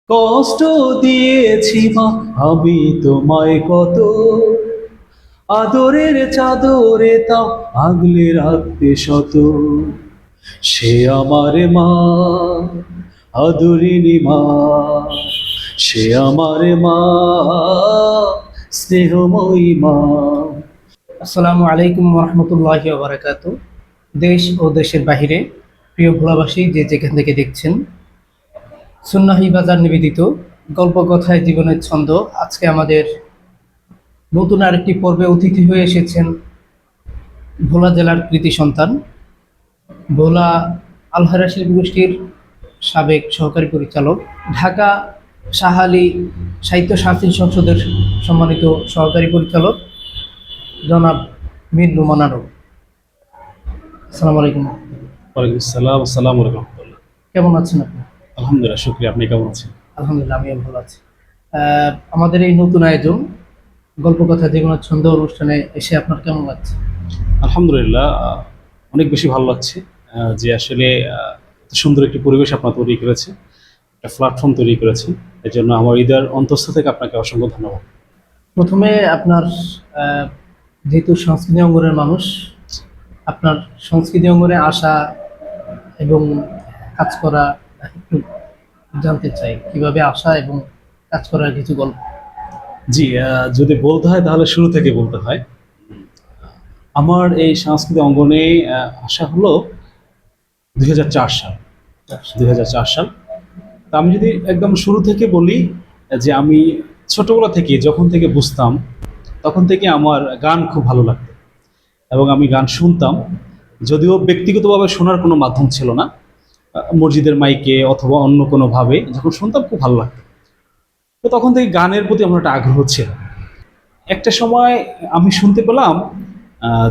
কষ্ট দিয়েছি মা আমি তোমায় কত, আদরের চাদরে তা আগলে রাখতে শত। সে আমার মা, আদরিনী মা, সে আমার মা, স্নেহময়ী মা। আসসালামু আলাইকুম রহমতুল্লাহি ওয়া বারাকাতুহু। দেশ ও দেশের বাহিরে প্রিয় ভোলাবাসী যে যেখান থেকে দেখছেন, সুন্নাহি বাজার নিবেদিত গল্প কথায় জীবনের ছন্দ। আজকে আমাদের নতুন আরেকটি পর্বে অতিথি হয়ে এসেছেন ভোলা জেলার কৃতি সন্তান, ভোলা আলহারা শিল্পী গোষ্ঠীর সাবেক সহকারী পরিচালক, ঢাকা শাহ আলী সাহিত্য সাংস্কৃতিক সংসদের সম্মানিত সহকারী পরিচালক জনাব মীর নোমান আরব। আসসালামু আলাইকুম। ওয়ালাইকুম আসসালাম, আসসালামু আলাইকুম। কেমন আছেন আপনি? আলহামদুলিল্লাহ, শুক্রিয়া। আপনি কেমন আছেন? আলহামদুলিল্লাহ, আমিও ভালো আছি। আমাদের এই নতুন আয়োজন গল্প কথা জীবনের ছন্দ অনুষ্ঠানে এসে আপনার কেমন লাগছে? আলহামদুলিল্লাহ, অনেক বেশি ভালো লাগছে। যে আসলে এত সুন্দর একটি পরিবেশ আপনার তৈরি করেছে, একটা প্ল্যাটফর্ম তৈরি করেছে। এর জন্য আমার হৃদয়ের অন্তঃস্থ থেকে আপনাকে অসংখ্য ধন্যবাদ। প্রথমে আপনার যেহেতু সংস্কৃতি অঙ্গনের মানুষ, আপনার সংস্কৃতি অঙ্গনে আসা এবং কাজ করা একটু জানতে চাই, কিভাবে আসা এবং কাজ করার কিছু গল্প। জি, যদি বলতে হয় তাহলে শুরু থেকে বলতে হয়। আমার এই সাংস্কৃতিক অঙ্গনে আসা হলো 2004 সাল। 2004 সাল। তা আমি যদি একদম শুরু থেকে বলি, যে আমি ছোটবেলা থেকে যখন থেকে বুঝতাম তখন থেকে আমার গান খুব ভালো লাগতো এবং আমি গান শুনতাম। যদিও ব্যক্তিগতভাবে শোনার কোনো মাধ্যম ছিল না, মসজিদের মাইকে অথবা অন্য কোনোভাবে যখন শুনতাম খুব ভালো লাগতো। তো তখন থেকে গানের প্রতি আমার একটা আগ্রহ ছিল। একটা সময় আমি শুনতে পেলাম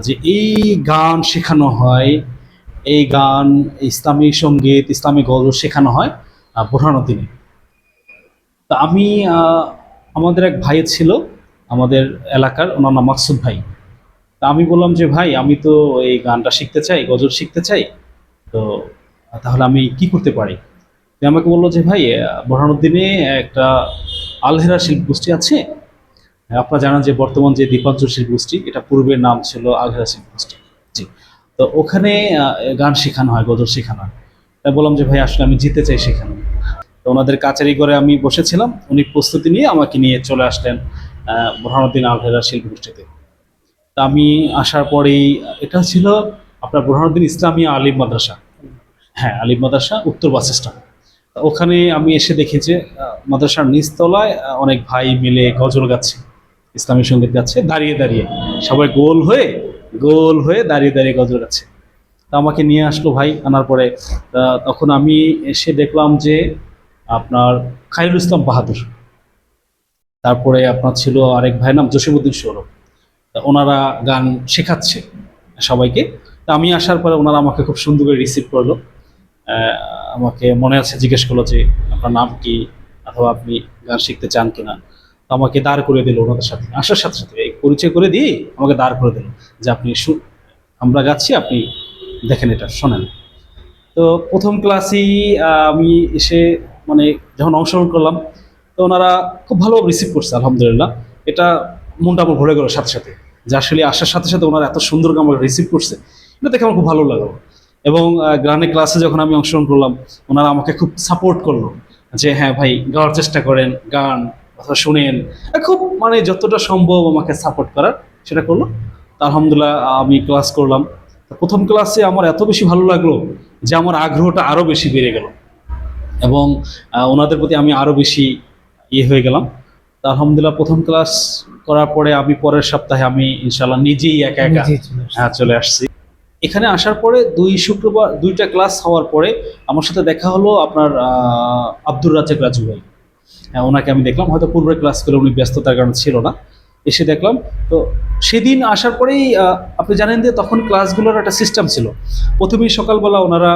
যে এই গান শেখানো হয়, এই গান, ইসলামী সঙ্গীত, ইসলামী গজল শেখানো হয় বোরহানুদ্দিনে। তা আমি আমাদের এক ভাই ছিল আমাদের এলাকার, ওনার নাম মাকসুদ ভাই। তা আমি বললাম যে ভাই, আমি তো এই গানটা শিখতে চাই, গজল শিখতে চাই, তো তাহলে আমি কি করতে পারি? তো আমাকে বললো যে ভাই, বোরহানুদ্দিনে একটা আলহেরা শিল্প গোষ্ঠী আছে। আপনারা জানেন যে বর্তমান যে দীপাঞ্চল শিল্প গোষ্ঠী, এটা পূর্বের নাম ছিল আলহেরা শিল্প গোষ্ঠী। জি। তো ওখানে গান শেখানো হয়, গজল শেখানো হয়। তাই বললাম যে ভাই, আসলে আমি যেতে চাই সেখানে। তো ওনাদের কাচারি করে আমি বসেছিলাম, উনি প্রস্তুতি নিয়ে আমাকে নিয়ে চলে আসলেন বোরহানুদ্দিন আলহেরা শিল্প গোষ্ঠীতে। তা আমি আসার পরেই, এটা ছিল আপনার বোরহানুদ্দিন ইসলামী আলিম মাদ্রাসা। হ্যাঁ, আলিম মাদ্রাসা, উত্তর বাস স্ট্যান্ড। ওখানে আমি এসে দেখি যে মাদ্রাসার নিচতলায় অনেক ভাই মিলে গজল গাচ্ছে, ইসলামী সঙ্গীত গাচ্ছে, দাঁড়িয়ে দাঁড়িয়ে সবাই গোল হয়ে দাঁড়িয়ে দাঁড়িয়ে গজল গাচ্ছে। তা আমাকে নিয়ে আসলো ভাই, আনার পরে তখন আমি এসে দেখলাম যে আপনার খায়রুল ইসলাম বাহাদুর, তারপরে আপনার ছিল আরেক ভাই নাম জসিমউদ্দিন সৌরভ। তা ওনারা গান শেখাচ্ছে সবাইকে। তা আমি আসার পরে ওনারা আমাকে খুব সুন্দর করে রিসিভ করলো। আহ, আমাকে মনে আছে জিজ্ঞেস করলো যে আপনার নাম কি, অথবা আপনি গান শিখতে চান কিনা। তো আমাকে দাঁড় করে দিল ওনাদের সাথে, আসার সাথে সাথে এই পরিচয় করে দিয়ে আমাকে দাঁড় করে দিল যে আপনি আমরা গাচ্ছি, আপনি দেখেন, এটা শোনেন। তো প্রথম ক্লাসেই আমি এসে, মানে যখন অংশগ্রহণ করলাম, তো ওনারা খুব ভালো রিসিভ করছে আলহামদুলিল্লাহ। এটা মনটা আমার ভরে গেল সাথে সাথে, যে আসলে আসার সাথে সাথে ওনারা এত সুন্দর আমাকে রিসিভ করছে, এটা দেখে আমার খুব ভালো লাগলো। এবং গানের ক্লাসে যখন আমি অংশগ্রহণ করলাম, ওনারা আমাকে খুব সাপোর্ট করলো যে হ্যাঁ ভাই, গাওয়ার চেষ্টা করেন, গান অথবা শুনেন। খুব, মানে যতটা সম্ভব আমাকে সাপোর্ট করার সেটা করলো। তা আলহামদুলিল্লাহ আমি ক্লাস করলাম। তো প্রথম ক্লাসে আমার এত বেশি ভালো লাগলো যে আমার আগ্রহটা আরও বেশি বেড়ে গেল এবং ওনাদের প্রতি আমি আরও বেশি হয়ে গেলাম। তা আলহামদুলিল্লাহ প্রথম ক্লাস করার পরে আমি পরের সপ্তাহে আমি ইনশাল্লাহ নিজেই একা একা নিজেই চলে আসছে। চলে আসছি। এখানে আসার পরে শুক্রবার 2টা ক্লাস হওয়ার পরে আমার সাথে দেখা হলো আপনার আব্দুর রাজ্জাক রাজু ভাই। হ্যাঁ, ওনাকে আমি দেখলাম, হয়তো পূর্বের ক্লাস করে উনি ব্যস্ততার কারণে ছিল না, এসে দেখলাম। তো সেদিন আসার পরেই আপনি জানেন যে তখন ক্লাসগুলোর একটা সিস্টেম ছিল। প্রথমেই সকালবেলা ওনারা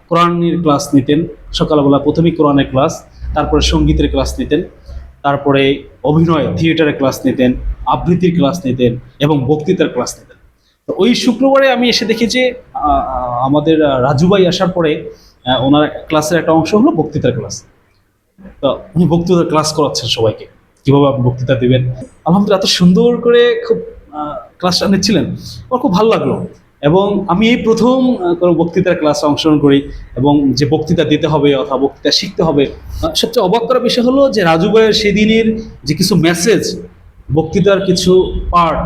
কোরআনের ক্লাস নিতেন, সকালবেলা প্রথমেই কোরআনের ক্লাস, তারপরে সঙ্গীতের ক্লাস নিতেন, তারপরে অভিনয় থিয়েটারের ক্লাস নিতেন, আবৃত্তির ক্লাস নিতেন এবং বক্তৃতার ক্লাস নিতেন। তো ওই শুক্রবারে আমি এসে দেখি যে আমাদের রাজু ভাই আসার পরে ওনার ক্লাসের একটা অংশ হলো বক্তৃতার ক্লাস। তো উনি বক্তৃতা ক্লাস করাচ্ছেন সবাইকে, কিভাবে আপনি বক্তৃতা দিবেন। আলহামদুলিল্লাহ এত সুন্দর করে খুব ক্লাসটা নিচ্ছিলেন, আমার খুব ভালো লাগলো। এবং আমি এই প্রথম কোনো বক্তৃতার ক্লাসে অংশগ্রহণ করি, এবং যে বক্তৃতা দিতে হবে অথবা বক্তৃতা শিখতে হবে, সবচেয়ে অবাক করার বিষয় হলো যে রাজু ভাইয়ের সেদিনের যে কিছু মেসেজ, বক্তৃতার কিছু পার্ট,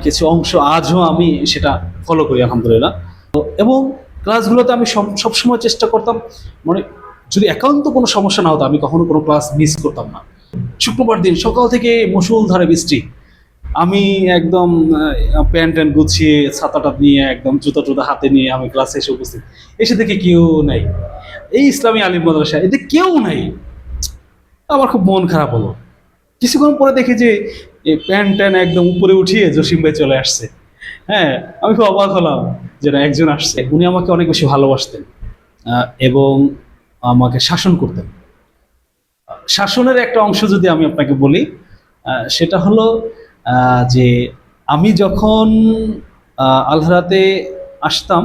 কিছু অংশ আজও আমি সেটা ফলো করি আলহামদুলিল্লাহ। এবং ক্লাসগুলোতে আমি সবসময় চেষ্টা করতাম, মানে যদি একান্ত কোনো সমস্যা না হতো আমি কখনো কোনো ক্লাস মিস করতাম না। শুক্রবার দিন সকাল থেকে মুষলধারে বৃষ্টি, আমি একদম প্যান্ট ট্যান্ট গুছিয়ে ছাতাটা নিয়ে একদম জুতা টুতা হাতে নিয়ে আমি ক্লাসে এসে উপস্থিত, এসে দেখে কেউ নাই, এই ইসলামী আলিম মাদ্রাসা এতে কেউ নাই। আমার খুব মন খারাপ হলো। কিছুক্ষণ পরে দেখি যে এই প্যান্ট ট্যান একদম উপরে উঠিয়ে জসিম ভাই চলে আসছে। হ্যাঁ, আমি খুব অবাক হলাম যে না, একজন আসছে। উনি আমাকে অনেক বেশি ভালোবাসতেন এবং আমাকে শাসন করতেন। শাসনের একটা অংশ যদি আমি আপনাকে বলি, সেটা হলো যে আমি যখন আলহারাতে আসতাম,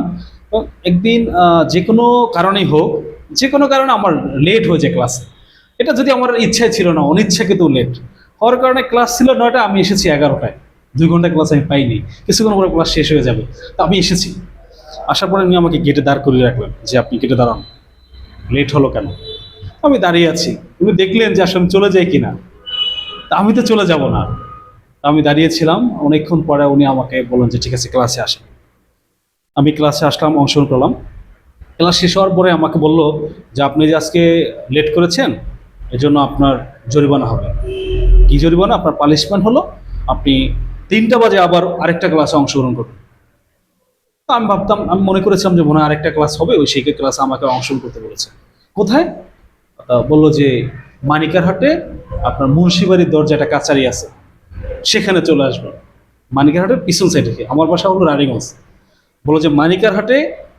তো একদিন যে কোনো কারণেই হোক, যে কোনো কারণে আমার লেট হয়ে যায় ক্লাসে। এটা যদি আমার ইচ্ছায় ছিল না, অনিচ্ছাকৃত লেট হওয়ার কারণে ক্লাস ছিল 9টায়, আমি এসেছি 11টায়। 2 ঘন্টা ক্লাস আমি পাইনি, কিছুক্ষণ পরে ক্লাস শেষ হয়ে যাবে। তো আমি এসেছি, আসার পরে উনি আমাকে গেটে দাঁড় করিয়ে রাখলেন যে আপনি গেটে দাঁড়ান, লেট হলো কেন। আমি দাঁড়িয়ে আছি, উনি দেখলেন যে আসলে আমি চলে যাই কিনা। তা আমি তো চলে যাব না, আমি দাঁড়িয়েছিলাম। অনেকক্ষণ পরে উনি আমাকে বললেন যে ঠিক আছে ক্লাসে আসেন। আমি ক্লাসে আসলাম, অংশগ্রহণ করলাম। ক্লাস শেষ হওয়ার পরে আমাকে বলল যে আপনি যে আজকে লেট করেছেন এজন্য আপনার জরিমানা হবে। কি জরিমানা? আপনার পানিশমেন্ট হলো আপনি 3টা বাজে আবার আরেকটা ক্লাসে অংশগ্রহণ করবেন। তো আমি ভাবতাম, আমি মনে করেছিলাম যে মনে হয় আরেকটা ক্লাস হবে, ওই সেই ক্লাসে আমাকে অংশগ্রহণ করতে বলেছে। কোথায়? বললো যে মানিকারহাটে আপনার মুন্সিবাড়ির দরজা একটা কাচারি আছে, সেখানে চলে আসবেন। মানিকারহাটের পিছন সাইডে, আমার বাসা হলো রানীগঞ্জ। বললো যে মানিকারহাটে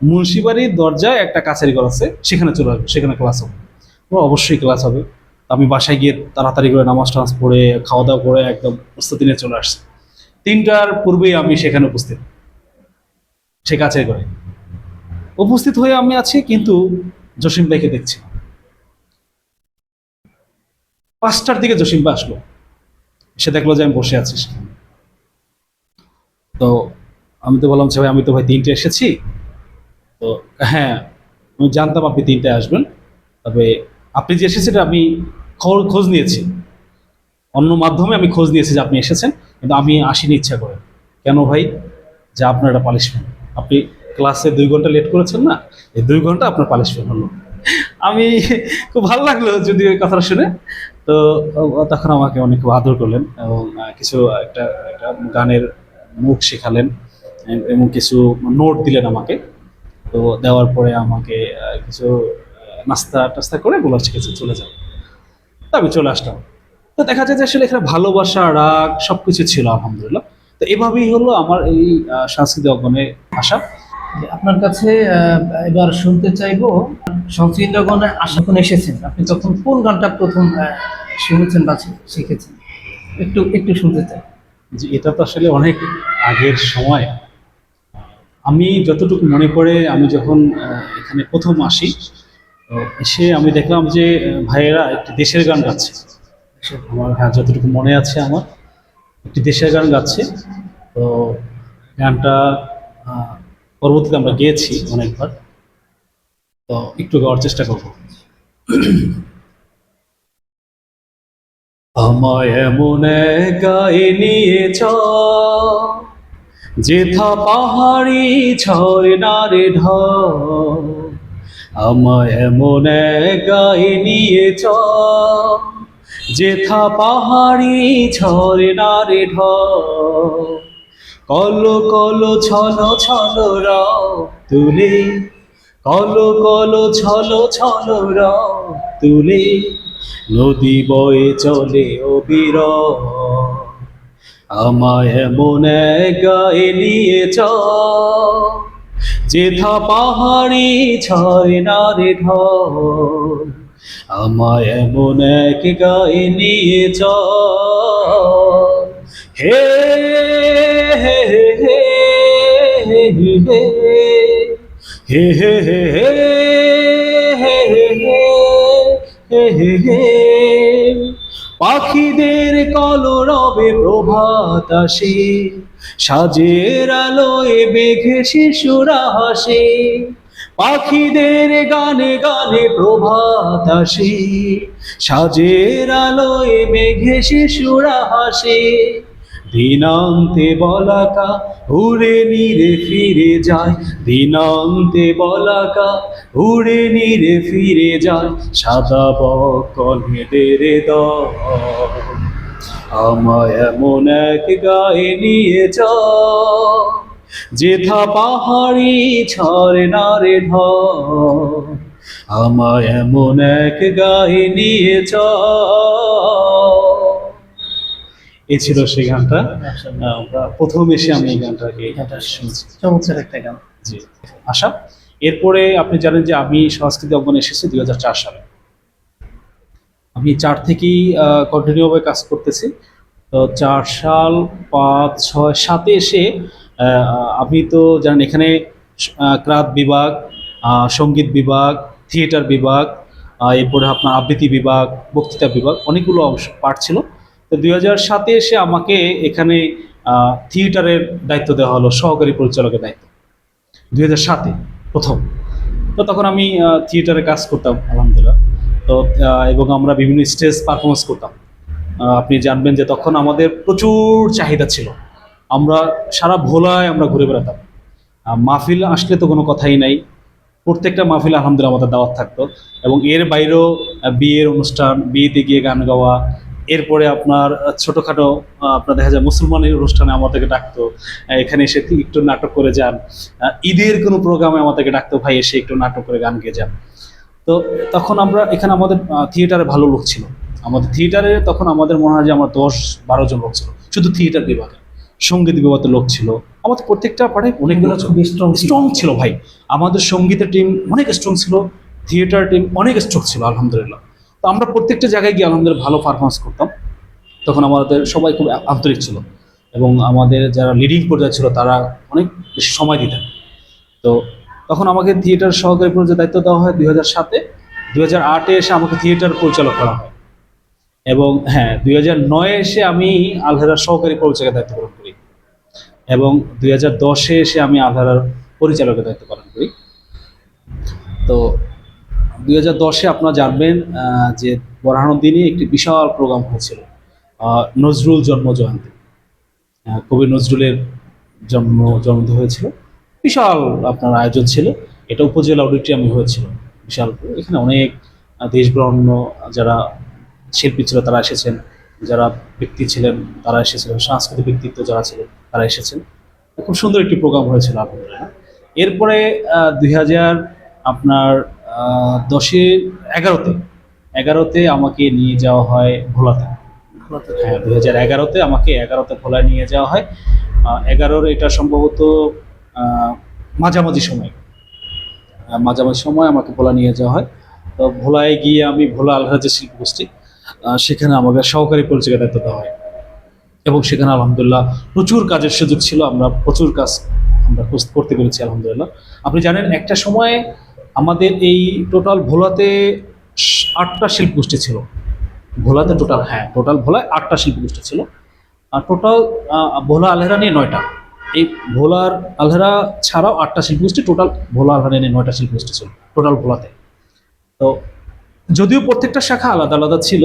মুন্সিবাড়ির দরজায় একটা কাছারি ঘর আছে, সেখানে চলে আসবে, সেখানে ক্লাস হবে। অবশ্যই ক্লাস হবে। আমি বাসায় গিয়ে তাড়াতাড়ি করে নামাজ টামাজ পড়ে খাওয়া দাওয়া করে একদম প্রস্তুতি নিয়ে চলে আসছি। 3টার পূর্বেই আমি সেখানে উপস্থিত, সে কাছের ঘরে উপস্থিত হয়ে আমি আছি, কিন্তু জসিম ভাইকে দেখছি না। 5টার দিকে জসিম ভাই আসলো, সে দেখলো যে আমি বসে আছি সেখানে। তো আমি তো বললাম যে ভাই আমি তো ভাই 3টে এসেছি। তো হ্যাঁ, আমি জানতাম আপনি 3টায় আসবেন, তবে আপনি যে এসেছেন আমি খোঁজ নিয়েছি, অন্য মাধ্যমে আমি খোঁজ নিয়েছি যে আপনি এসেছেন, কিন্তু আমি আসিনি ইচ্ছা করে। কেন ভাই? যে আপনার একটা পানিশমেন্ট, আপনি ক্লাসে 2 ঘন্টা লেট করেছেন না, এই 2 ঘন্টা আপনার পানিশমেন্ট হলো। আমি খুব ভালো লাগলো যদি ওই কথাটা শুনে। তো তখন আমাকে অনেক খুব আদর করলেন এবং কিছু একটা একটা গানের মুখ শেখালেন এবং কিছু নোট দিলেন আমাকে। তো দেওয়ার পরে আমাকে কিছু নাস্তা টাস্তা করে বলা ঠিক আছে চলে যাও। তো আমি চলে আসলাম। তো দেখা যায় যে আসলে এখানে ভালোবাসা, রাগ সবকিছু ছিল আলহামদুলিল্লাহ। তো এভাবেই হলো আমার এই সাংস্কৃতিক অঙ্গনে আসা। যে আপনার কাছে এবার শুনতে চাইবো, সংস্কৃত জগনে যখন এসেছেন আপনি তখন কোন গানটা প্রথম শুনেছেন বা শিখেছেন, একটু একটু শুনতে চাই। যে এটা তো আসলে অনেক আগের সময়। আমি যতটুকু মনে পড়ে, আমি যখন এখানে প্রথম আসি, তো এসে আমি দেখলাম যে ভাইয়েরা একটি দেশের গান গাচ্ছে। আমার, হ্যাঁ, যতটুকু মনে আছে আমার, একটি দেশের গান গাচ্ছে। তো গানটা আহ, পরবর্তীতে আমরা গেয়েছি অনেকবার। তো একটু গাওয়ার চেষ্টা করবো। আমায় এমন এক গায়ে নিয়ে চল, যেথা পাহাড়ি ঝরনারে ঢল। আমায় এমন এক গায়ে নিয়ে চল, যেথা পাহাড়ি ঝরনারে ঢল। কলো কলো ছলো ছলো রব তুলে, কলো কলো ছলো ছলো রব তুলে, নদী বয়ে চলে অবিরল। আমায় এমন এক গায়ে নিয়ে চল, যেথা পাহাড়ি ঝরনারে ঢল। আমায় এমন এক গায়ে নিয়ে চল। হে হে হে হে হে হে হে হে হে হে হে হে হে পাখিদের কলরবে প্রভাত আসে, সাজের আলোয় মেঘে শিশুরা হাসে, পাখিদের গানে গানে প্রভাত আসে, সাজের আলোয় মেঘে শিশুরা হাসে, দিনান্তে বলাকা উড়ে নিরে ফিরে যায়, দিনান্তে বলাকা উড়ে নিরে ফিরে যায়, সাদা বকনেদের দল আমায় এমন এক গায়ে নিয়ে চল, যেথা পাহাড়ি ঝরনারে ঢল, আমায় এমন এক গায়ে নিয়ে চল। এই ছিল সেই গানটা। আমরা প্রথম এসে আমি এই গানটাকে শুনছি। চমৎকার একটা গান। জি, আশা। এরপরে আপনি জানেন যে আমি সংস্কৃতি অঙ্গনে এসেছি 2004 সালে। আমি 4 থেকেই কন্টিনিউভাবে কাজ করতেছি। তো 4 সাল 5, 6, 7-এ এসে আপনি তো জানেন এখানে ক্রাত বিভাগ, সঙ্গীত বিভাগ, থিয়েটার বিভাগ, এরপরে আপনার আবৃত্তি বিভাগ, বক্তৃতা বিভাগ, অনেকগুলো অংশ পার্ট ছিল। তো 2007-এ এসে আমাকে এখানে থিয়েটারের দায়িত্ব দেওয়া হলো, সহকারী পরিচালকের দায়িত্ব 2007-এ প্রথম। তো তখন আমি থিয়েটারে কাজ করতাম আলহামদুলিল্লাহ। তো এবং আমরা বিভিন্ন স্টেজ পারফরমেন্স করতাম। আপনি জানবেন যে তখন আমাদের প্রচুর চাহিদা ছিল, আমরা সারা ভোলায় আমরা ঘুরে বেড়াতাম। মাহফিল আসলে তো কোনো কথাই নাই, প্রত্যেকটা মাহফিল আলহামদুলিল্লাহ আমাদের দাওয়াত থাকতো। এবং এর বাইরেও বিয়ের অনুষ্ঠান, বিয়েতে গিয়ে গান গাওয়া, এরপরে আপনার ছোটোখাটো আপনার দেখা যায় মুসলমানের অনুষ্ঠানে আমাদেরকে ডাকতো, এখানে এসে একটু নাটক করে যান। ঈদের কোনো প্রোগ্রামে আমাদেরকে ডাকতো, ভাই এসে একটু নাটক করে গান গেয়ে যান। তো তখন আমরা এখানে আমাদের থিয়েটারে ভালো লোক ছিল, আমাদের থিয়েটারে তখন আমাদের মনে হয় যে আমার 10-12 জন লোক ছিল শুধু থিয়েটার বিভাগে। সঙ্গীত বিভাগের লোক ছিল আমাদের প্রত্যেকটা পাড়ায়, অনেকগুলো স্ট্রং ছিল ভাই। আমাদের সঙ্গীতের টিম অনেক স্ট্রং ছিল, থিয়েটার টিম অনেক স্ট্রং ছিল আলহামদুলিল্লাহ। তো আমরা প্রত্যেকটা জায়গায় গিয়ে আলহামদুলিল্লাহ ভালো পারফরমেন্স করতাম। তখন আমাদের সবাই খুব আন্তরিক ছিল এবং আমাদের যারা লিডিং পর্যায়ে ছিল তারা অনেক বেশি সময় দিতেন। তো তখন আমাকে থিয়েটার সহকারী পরিচালকের দায়িত্ব দেওয়া হয় 2007-এ। 2008-এ এসে আমাকে থিয়েটার পরিচালক করা হয় এবং হ্যাঁ 2009-এ এসে আমি আলহেরার সহকারী পরিচালকের দায়িত্ব পালন করি এবং 2010-এ এসে আমি আলহেরার পরিচালকের দায়িত্ব পালন করি। তো 2010-এ আপনারা জানবেন যে বোরহানুদ্দিনে একটি বিশাল প্রোগ্রাম হয়েছিল, নজরুল জন্ম জয়ন্তী। কবি নজরুলের জন্মদিন হয়েছিল, বিশাল আপনার আয়োজন ছিল। এটা উপজেলা অডিটোরিয়ামে হয়েছিল বিশাল। এখানে অনেক দেশ বরেণ্য যারা শিল্পী ছিল তারা এসেছেন, যারা ব্যক্তি ছিলেন তারা এসেছিলেন, সাংস্কৃতিক ব্যক্তিত্ব যারা ছিলেন তারা এসেছেন। খুব সুন্দর একটি প্রোগ্রাম হয়েছিল আলহামদুলিল্লাহ। এরপরে 2000 আপনার 11-তে আমাকে নিয়ে যাওয়া হয় ভোলাতে। হ্যাঁ 2011-তে আমাকে 11-তে ভোলায় নিয়ে যাওয়া হয়। 11-র এটা সম্ভবত মাঝামাঝি সময় আমাকে ভোলা নিয়ে যাওয়া হয়। তো ভোলায় গিয়ে আমি ভোলা আলহাজ শিল্পগোষ্ঠী, সেখানে আমাকে সহকারী পরিচালকের দায়িত্ব দেওয়া হয় এবং সেখানে আলহামদুলিল্লাহ প্রচুর কাজের সুযোগ ছিল, আমরা প্রচুর কাজ আমরা করতে পেরেছি আলহামদুলিল্লাহ। আপনি জানেন একটা সময় আমাদের এই টোটাল ভোলাতে 8টা শিল্পগোষ্ঠী ছিল। ভোলাতে টোটাল ভোলায় 8টা শিল্পগোষ্ঠী ছিল, আর টোটাল ভোলা আলহেরা নিয়ে 9টা। এই ভোলার আলহেরা ছাড়াও 8টা শিল্পগোষ্ঠী, টোটাল ভোলা আলহেরা নিয়ে 9টা শিল্পগোষ্ঠী ছিল টোটাল ভোলাতে। তো যদিও প্রত্যেকটা শাখা আলাদা আলাদা ছিল,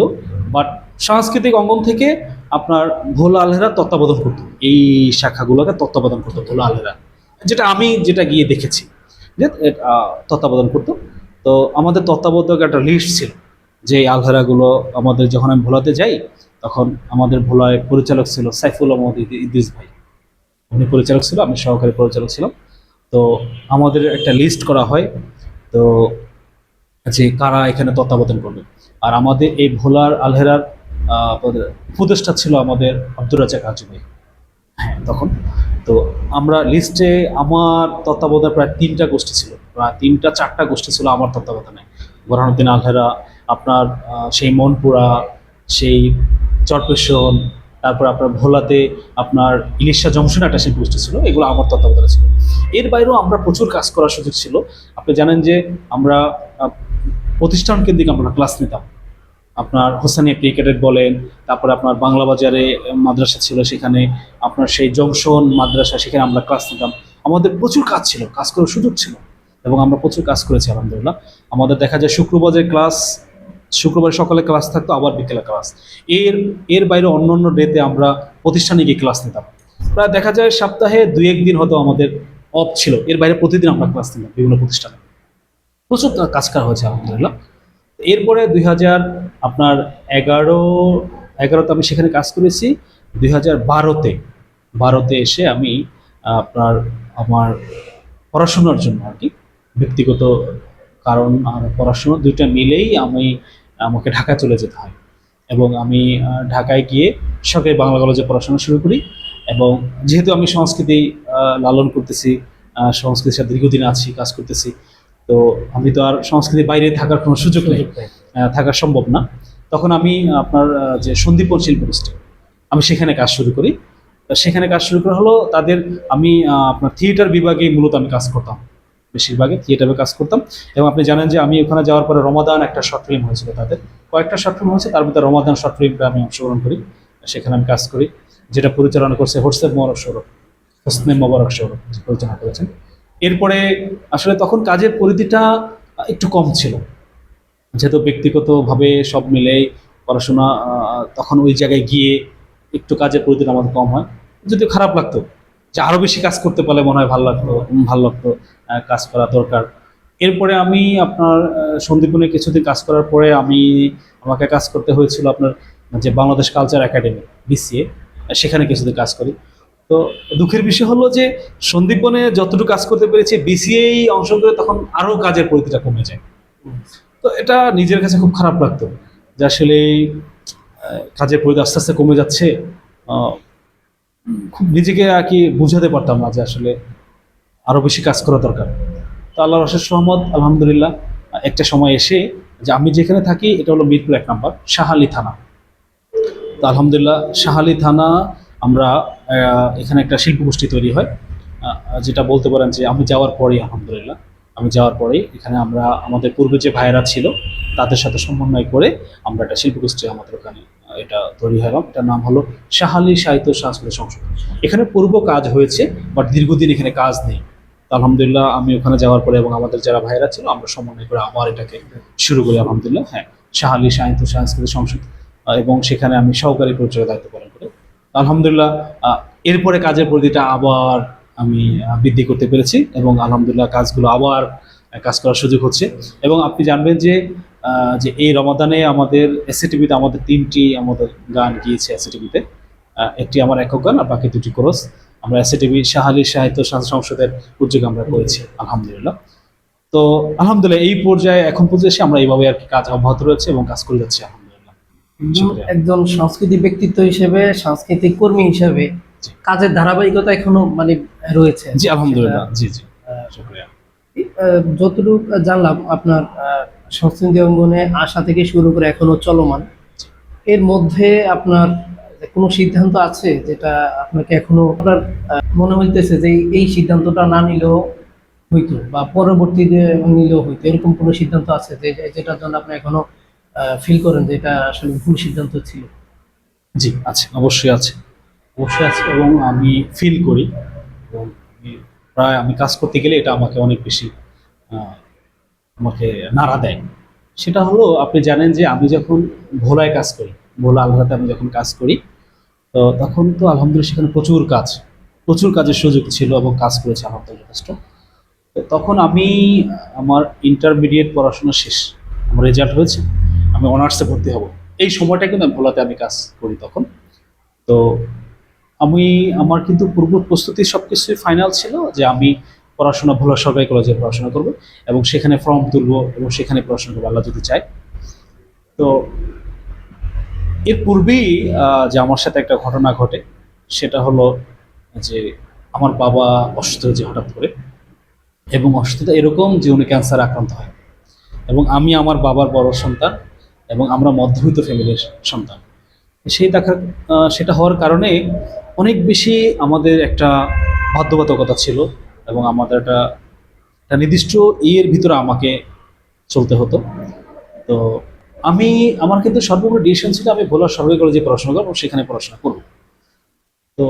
বাট সাংস্কৃতিক অঙ্গন থেকে আপনার ভোলা আলহেরা তত্ত্বাবধান করতো, এই শাখাগুলোকে তত্ত্বাবধান করতো ভোলা আলহেরা, যেটা গিয়ে দেখেছি যে তত্ত্বাবধান করতো। তো আমাদের তত্ত্বাবধায়ক একটা লিস্ট ছিল যে আলহেরাগুলো আমাদের যখন আমি ভোলাতে যাই তখন আমাদের ভোলায় পরিচালক ছিল সাইফুল আহমদ ইদ্রিস ভাই, উনি পরিচালক ছিল, আমি সহকারী পরিচালক ছিলাম। তো আমাদের একটা লিস্ট করা হয় তো যে কারা এখানে তত্ত্বাবধান করবে। আর আমাদের এই ভোলার আলহেরার উপদেষ্টা ছিল আমাদের আব্দুর রাজ্জাক হাজি ভাই। হ্যাঁ তখন তো আমরা লিস্টে আমার তত্ত্বাবধানে প্রায় 3টা গোষ্ঠী ছিল, প্রায় 3-4টা গোষ্ঠী ছিল আমার তত্ত্বাবধানে। বোরহানুদ্দিন আলহেরা, আপনার সেই মনপুরা, সেই চরপেশন, তারপর আপনার ভোলাতে আপনার ইলিশা জংশন একটা শিল্পগোষ্ঠী ছিল, এগুলো আমার তত্ত্বাবধানে ছিল। এর বাইরেও আমরা প্রচুর কাজ করার সুযোগ ছিল। আপনি জানেন যে আমরা প্রতিষ্ঠান কেন্দ্রিক আমরা ক্লাস নিতাম, আপনার হোসেনিয়া প্রি ক্যাডেট বলেন, তারপরে আপনার বাংলা বাজারে মাদ্রাসা ছিল, সেখানে আপনার সেই জংশন মাদ্রাসা, সেখানে আমরা ক্লাস নিতাম। আমাদের প্রচুর কাজ ছিল, কাজ করার সুযোগ ছিল, এবং আমরা প্রচুর কাজ করেছি আলহামদুলিল্লাহ। আমাদের দেখা যায় শুক্রবারের ক্লাস, শুক্রবার সকালে ক্লাস থাকতো, আবার বিকেলে ক্লাস। এর এর বাইরে অন্য অন্য ডেতে আমরা প্রতিষ্ঠানে গিয়ে ক্লাস নিতাম। প্রায় দেখা যায় সপ্তাহে 2-1 দিন হয়তো আমাদের অফ ছিল, এর বাইরে প্রতিদিন আমরা ক্লাস নিতাম বিভিন্ন প্রতিষ্ঠানে। প্রচুর কাজ করা হয়েছে আলহামদুলিল্লাহ। এরপরে 2011-এগারোতে আমি সেখানে কাজ করেছি। 2012-তে এসে আমি আপনার আমার পড়াশোনার জন্য আর কি, ব্যক্তিগত কারণ আর পড়াশোনা দুইটা মিলেই আমাকে ঢাকা চলে যেতে হয়, এবং আমি ঢাকায় গিয়ে সরকারি বাংলা কলেজে পড়াশোনা শুরু করি। এবং যেহেতু আমি সংস্কৃতি লালন করতেছি, সংস্কৃতির সাথে দীর্ঘদিন আছি, কাজ করতেছি, তো আমি তো আর সংস্কৃতির বাইরে থাকার কোনো সুযোগ নেই, থাকা সম্ভব না। তখন আমি আপনার যে সন্দীপন শিল্প গোষ্ঠী, আমি সেখানে কাজ শুরু করি। তো সেখানে কাজ শুরু করা হলো তাদের, আমি আপনার থিয়েটার বিভাগে মূলত আমি কাজ করতাম, বেশিরভাগে থিয়েটারে কাজ করতাম। এবং আপনি জানেন যে আমি ওখানে যাওয়ার পরে রমাদান একটা শর্ট ফিল্ম হয়েছিল, তাদের কয়েকটা শর্ট ফিল্ম হয়েছে, তার ভিতরে রমাদান শর্ট ফিল্মটা আমি অংশগ্রহণ করি, সেখানে আমি কাজ করি, যেটা পরিচালনা করছে হোসনে মোবারক সৌরভ পরিচালনা করেছেন। এরপরে আসলে তখন কাজের পরিধিটা একটু কম ছিল, যেহেতু ব্যক্তিগতভাবে সব মিলেই পড়াশোনা, তখন ওই জায়গায় গিয়ে একটু কাজের পরিধিটা আমাদের কম হয়, যদিও খারাপ লাগতো যে আরও বেশি কাজ করতে পারলে মনে হয় ভালো লাগতো, কাজ করা দরকার। এরপরে আমি আপনার সন্দীপনে কিছুদিন কাজ করার পরে আমাকে কাজ করতে হয়েছিল আপনার যে বাংলাদেশ কালচার একাডেমি, BCA, সেখানে কিছুদিন কাজ করি। তো দুঃখের বিষয় হলো যে সন্দীপনে যতটুকু কাজ করতে পেরেছি, BCA অংশ করে তখন আরও কাজের পরিধিটা কমে যায়। তো এটা নিজের কাছে খুব খারাপ লাগতো যে আসলে কাজের পরিধি আস্তে আস্তে কমে যাচ্ছে। আহ, খুব নিজেকে আর কি বুঝাতে পারতাম না যে আসলে আরো বেশি কাজ করা দরকার। তো আল্লাহর অশেষ রহমত আলহামদুলিল্লাহ, একটা সময় এসে, যে আমি যেখানে থাকি এটা হলো মিরপুর 1 নম্বর শাহালি থানা। তো আলহামদুলিল্লাহ শাহালি থানা, আমরা এখানে একটা শিল্পগোষ্ঠী তৈরি হয়, যেটা বলতে পারেন যে আমি যাওয়ার পরেই, আলহামদুলিল্লাহ আমি যাওয়ার পরেই এখানে আমরা আমাদের পূর্বে যে ভাইয়েরা ছিল তাদের সাথে সমন্বয় করে আমরা একটা শিল্পগোষ্ঠী আমাদের ওখানে এটা তৈরি হলাম। এটার নাম হলো শাহালি সাহিত্য সাংস্কৃতিক সংসদ। এখানে পূর্ব কাজ হয়েছে, বাট দীর্ঘদিন এখানে কাজ নেই। তো আলহামদুলিল্লাহ আমি ওখানে যাওয়ার পরে এবং আমাদের যারা ভাইয়েরা ছিল আমরা সমন্বয় করে আবার এটাকে শুরু করি আলহামদুলিল্লাহ। হ্যাঁ, শাহালি সাহিত্য সাংস্কৃতিক সংসদ, এবং সেখানে আমি সহকারী পরিচালকের দায়িত্ব পালন করি আলহামদুলিল্লাহ। এরপরে কাজের পরিধিটা আবার আমি বৃদ্ধি করতে পেরেছি, এবং আলহামদুলিল্লাহ কাজগুলো আবার কাজ করার সুযোগ হচ্ছে। এবং আপনি জানবেন যে যে এই রমাদানে আমাদের এসএটিভিতে আমাদের 3টি আমাদের গান গিয়েছে এসএটিভিতে, একটি আমার একক গান আর বাকি 2টি কোরাস আমরা এসএটিভি শাহালি সাহিত্য সংসদের উদ্যোগে আমরা করেছি আলহামদুলিল্লাহ। তো আলহামদুলিল্লাহ এই পর্যায়ে এখন পর্যন্ত এসে আমরা এইভাবে আর কি কাজ অব্যাহত রয়েছে এবং কাজ করে যাচ্ছি আলহামদুলিল্লাহ। শুকরিয়া। একজন সাংস্কৃতিক ব্যক্তিত্ব হিসেবে, সাংস্কৃতিক কর্মী হিসেবে জি। কাজের ধারাবাহিকতা এখনো মানে রয়েছে। জি আলহামদুলিল্লাহ, জি জি, শুকরিয়া। যতটুকু জানলাম আপনার সংস্কৃতি অঙ্গনে আসা থেকে শুরু করে এখনো চলমান, এর মধ্যে আপনার কোনো সিদ্ধান্ত আছে যেটা আপনাকে এখনো আপনার মনে হইতেছে যে এই সিদ্ধান্তটা না নিলেও হইতো, বা পরবর্তীতে নিলেও হইতো, এরকম কোনো সিদ্ধান্ত আছে যে যেটার জন্য আপনি এখনো ফিল করেন যে এটা আসলে ভুল সিদ্ধান্ত ছিল? জি আছে, অবশ্যই আছে, অবশ্যই আছে, এবং আমি ফিল করি, এবং আমি কাজ করতে গেলে এটা আমাকে অনেক বেশি আহ, আমাকে নাড়া দেয়। সেটা হলো, আপনি জানেন যে আমি যখন ভোলায় কাজ করি, ভোলা আলহাতে আমি যখন কাজ করি, তো তখন তো আলহামদুলিল্লাহ সেখানে প্রচুর কাজের সুযোগ ছিল এবং কাজ করেছি আলহামদুলিল্লাহ যথেষ্ট। তো তখন আমার ইন্টারমিডিয়েট পড়াশোনা শেষ, আমার রেজাল্ট হয়েছে, আমি অনার্সে ভর্তি হব, এই সময়টা কিন্তু আমি ভোলাতে আমি কাজ করি তখন। তো আমার কিন্তু পূর্ব প্রস্তুতি সবকিছুই ফাইনাল ছিল যে আমি পড়াশোনা ভোলা সরকারি কলেজে পড়াশোনা করব, এবং সেখানে ফর্ম তুলব এবং সেখানে পড়াশোনা করবো আল্লাহ যদি চায়। তো এর পূর্বেই যে আমার সাথে একটা ঘটনা ঘটে, সেটা হলো যে আমার বাবা অসুস্থ হয়েছে হঠাৎ করে, এবং অসুস্থতা এরকম যে উনি ক্যান্সার আক্রান্ত হয়, এবং আমি আমার বাবার বড় সন্তান, এবং আমরা মধ্যবিত্ত ফ্যামিলির সন্তান। সেটা হওয়ার কারণে অনেক বেশি আমাদের একটা বাধ্যবাধকতা ছিল, এবং আমাদের একটা নির্দিষ্ট ইয়ের ভিতরে আমাকে চলতে হতো। তো আমি আমার কিন্তু সর্বোপরি ডিসিশন ছিল আমি ভোলা সরকারি কলেজে পড়াশোনা করবো, সেখানে পড়াশোনা করব। তো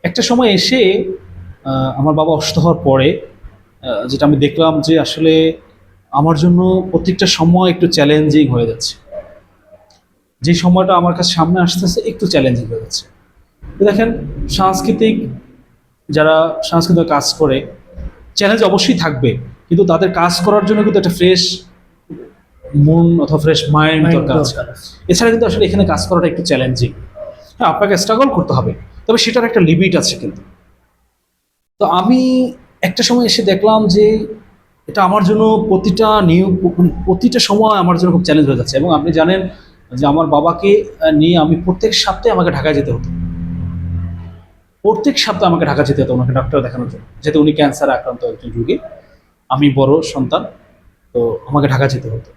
একটা সময় এসে আমার বাবা অসুস্থ হওয়ার পরে যেটা আমি দেখলাম যে আসলে আমার জন্য প্রত্যেকটা সময় একটু চ্যালেঞ্জিং হয়ে যাচ্ছে। যে সময়টা আমার কাছে সামনে আসতেছে একটু চ্যালেঞ্জিং হয়ে যাচ্ছে। তো দেখেন, সাংস্কৃতিক যারা সাংস্কৃতিক কাজ করে, চ্যালেঞ্জ অবশ্যই থাকবে, কিন্তু তাদের কাজ করার জন্য কিন্তু একটা ফ্রেশ মন অথবা ফ্রেশ মাইন্ড Mind দরকার আছে। দরকার আছে। এছাড়া কিন্তু আসলে এখানে কাজ করাটা একটু চ্যালেঞ্জিং। হ্যাঁ, আপনাকে স্ট্রাগল করতে হবে, তবে সেটার একটা লিমিট আছে কিন্তু। তো আমি একটা সময় এসে দেখলাম যে এটা আমার জন্য প্রতিটা সময় আমার জন্য খুব চ্যালেঞ্জ হয়ে যাচ্ছে। এবং আপনি জানেন যে আমার বাবাকে নিয়ে আমি প্রত্যেক সপ্তাহে আমাকে ঢাকায় যেতে হতো। প্রত্যেক সপ্তাহে আমাকে ঢাকা যেতে হতো ওনাকে ডাক্তার দেখানোর জন্য, যেহেতু উনি ক্যান্সারে আক্রান্ত একজন রোগী, আমি বড় সন্তান। তো আমাকে ঢাকা যেতে হতো,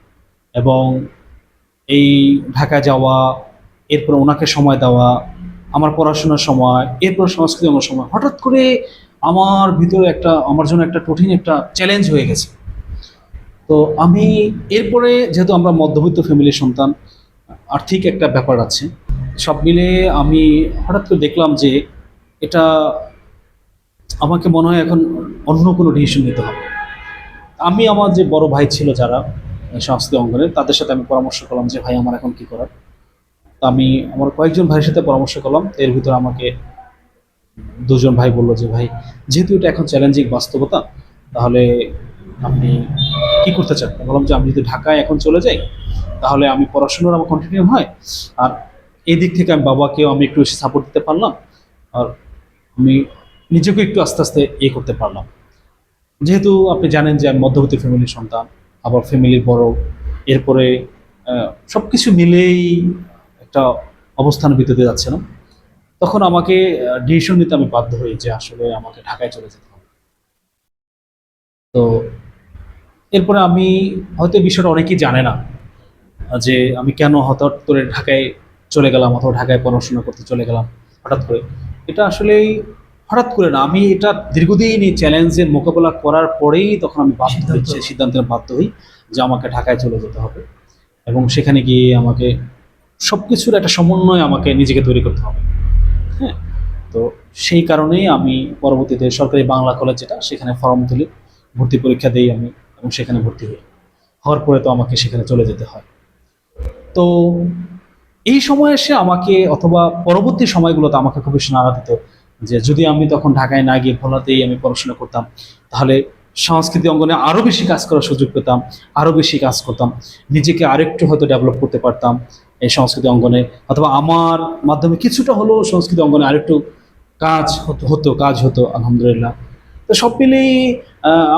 এবং এই ঢাকা যাওয়া, এরপর ওনাকে সময় দেওয়া, আমার পড়াশোনার সময়, এরপর সংস্কৃতি আমার সময়, হঠাৎ করে আমার ভিতরে আমার জন্য একটা কঠিন একটা চ্যালেঞ্জ হয়ে গেছে। তো আমি এরপরে, যেহেতু আমরা মধ্যবিত্ত ফ্যামিলির সন্তান, আর্থিক একটা ব্যাপার আছে, সব মিলে আমি হঠাৎ করে দেখলাম যে এটা আমাকে মনে হয় এখন অন্য কোনো ডিসিশন নিতে হবে। আমি আমার যে বড় ভাই ছিল যারা সংস্কৃতি অঙ্গনের, তাদের সাথে আমি পরামর্শ করলাম যে ভাই আমার এখন কি করার। তো আমি আমার কয়েকজন ভাইয়ের সাথে পরামর্শ করলাম, এর ভিতরে আমাকে দুজন ভাই বললো যে ভাই, যেহেতু এটা এখন চ্যালেঞ্জিং বাস্তবতা, তাহলে আপনি কি করতে চান? আমি বললাম যে আমি যদি ঢাকায় এখন চলে যাই, তাহলে আমি পড়াশোনার আমার কন্টিনিউ হয়, আর এই দিক থেকে আমি বাবাকেও আমি একটু সাপোর্ট দিতে পারলাম, আর আমি নিজেকে একটু আস্তে আস্তে করতে পারলাম। যেহেতু আপনি জানেন যে আমি মধ্যবিত্ত ফ্যামিলির সন্তান, আবার ফ্যামিলির বড়, এরপরে সব কিছু মিলেই একটা অবস্থানের ভিতরে যাচ্ছে না, তখন আমাকে ডিসিশন নিতে আমি বাধ্য হই যে আসলে আমাকে ঢাকায় চলে যেতে হবে। তো এরপরে আমি, হয়তো এই বিষয়টা অনেকেই জানে না যে আমি কেন হঠাৎ করে ঢাকায় চলে গেলাম, অথবা ঢাকায় পড়াশোনা করতে চলে গেলাম হঠাৎ করে। এটা আসলেই হঠাৎ করে না, আমি এটা দীর্ঘদিন এই চ্যালেঞ্জের মোকাবেলা করার পরেই তখন আমি সিদ্ধান্তে বাধ্য হই যে আমাকে ঢাকায় চলে যেতে হবে, এবং সেখানে গিয়ে আমাকে সব কিছুর একটা সমন্বয় আমাকে নিজেকে তৈরি করতে হবে। হ্যাঁ, তো সেই কারণেই আমি পরবর্তীতে সরকারি বাংলা কলেজ, যেটা, সেখানে ফর্ম তুলি, ভর্তি পরীক্ষা দিই আমি, এবং সেখানে ভর্তি হই। হওয়ার পরে তো আমাকে সেখানে চলে যেতে হয়। তো এই সময় এসে আমাকে, অথবা পরবর্তী সময়গুলোতে আমাকে খুব বেশি নাড়া দিত যে যদি আমি তখন ঢাকায় না গিয়ে ভোলাতেই আমি পড়াশোনা করতাম, তাহলে সংস্কৃতি অঙ্গনে আরও বেশি কাজ করার সুযোগ পেতাম, আরও বেশি কাজ করতাম, নিজেকে আরেকটু হয়তো ডেভেলপ করতে পারতাম এই সংস্কৃতি অঙ্গনে, অথবা আমার মাধ্যমে কিছুটা হলেও সংস্কৃতি অঙ্গনে আরেকটু কাজ হতো আলহামদুলিল্লাহ। তো সব মিলেই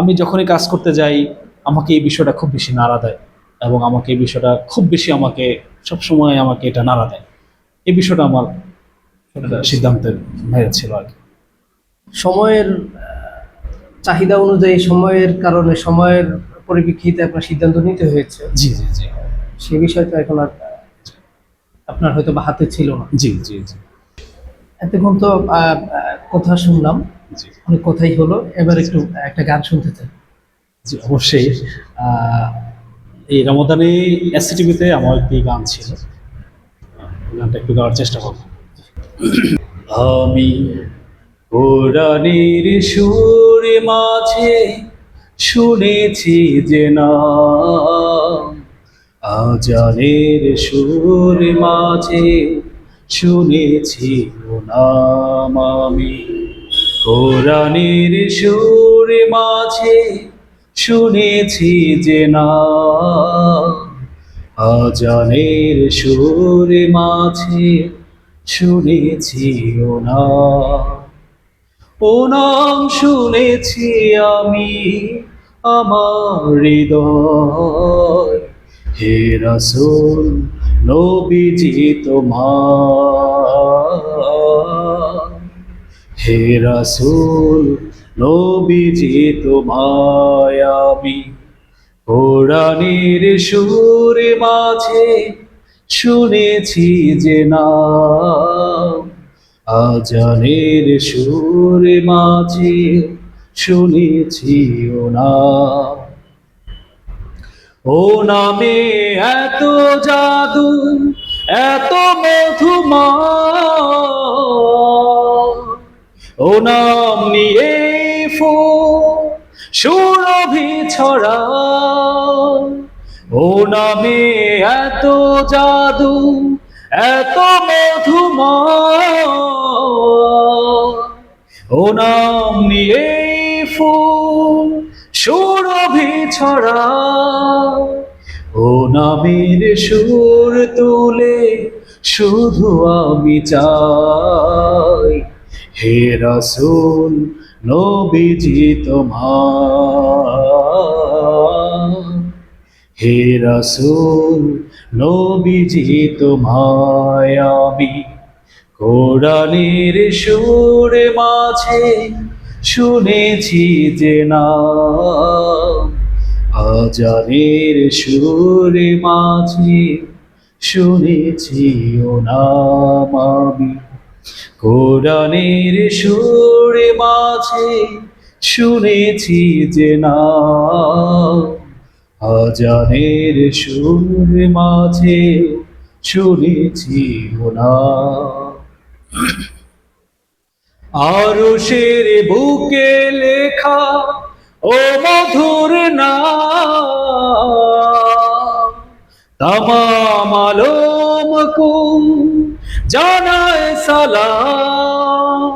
আমি যখনই কাজ করতে যাই, আমাকে এই বিষয়টা খুব বেশি নাড়া দেয়, এবং আমাকে এই বিষয়টা খুব বেশি সবসময় আমাকে এটা নাড়া দেয়। এই বিষয়টা আমার একটা সিদ্ধান্তের বাইরে ছিল আর কি। সময়ের চাহিদা অনুযায়ী, সময়ের কারণে, সময়ের পরিপ্রেক্ষিতে আপনার সিদ্ধান্ত নিতে হয়েছে। জি জি জি সে বিষয়টা এখন আর আপনার হয়তো বা হাতে ছিল না। জি জি জি এতক্ষণ তো কথা শুনলাম, জি অনেক কথাই হলো। এবার একটু একটা গান শুনতে চাই। জি অবশ্যই। এই রমাদানে এসটিভিতে আমার একটি গান ছিল, গানটা একটু গাওয়ার চেষ্টা করব। আমি কোরআনের সুর মাঝে শুনেছি যে নাম, আজানের সুর মাঝে শুনেছি ও নাম। আমি কোরআনের সুর মাঝে শুনেছি যে নাম, আজানের সুর মাঝে শুনেছি ও নাম। ও নাম শুনেছি আমি আমার হৃদয়, হে রাসূল নবীজি তোমার, হে রাসূল নবীজি তোমায় আমি কোরআনের সুর মাঝে শুনেছি যে নাম, আজানের সুর মাঝে শুনেছি ও নাম। ও ও নামে এত জাদু, এত মধুময়, ও নাম নিয়ে ফুল সুরভি ছড়া, ও নামে এত জাদু, এত মধুময়, ও নাম নিয়ে ফুল সুরভি ছড়া, ও নামের সুর তুলে শুধু আমি চাই, হে রাসূল নবীজি তোমার, হে রাসূল নবীজি তোমায় আমি কোরআনের সুর মাঝে শুনেছি যে নাম, আজানের সুর মাঝে শুনেছি ও নাম আমি, কোরআনের সুর মাঝে শুনেছি যে নাম, আজানের সুর মাঝে শুনেছি ও নাম। আরশের বুকে লেখা ও মধুর নাম, তামাম আলমকু জানায় সালাম,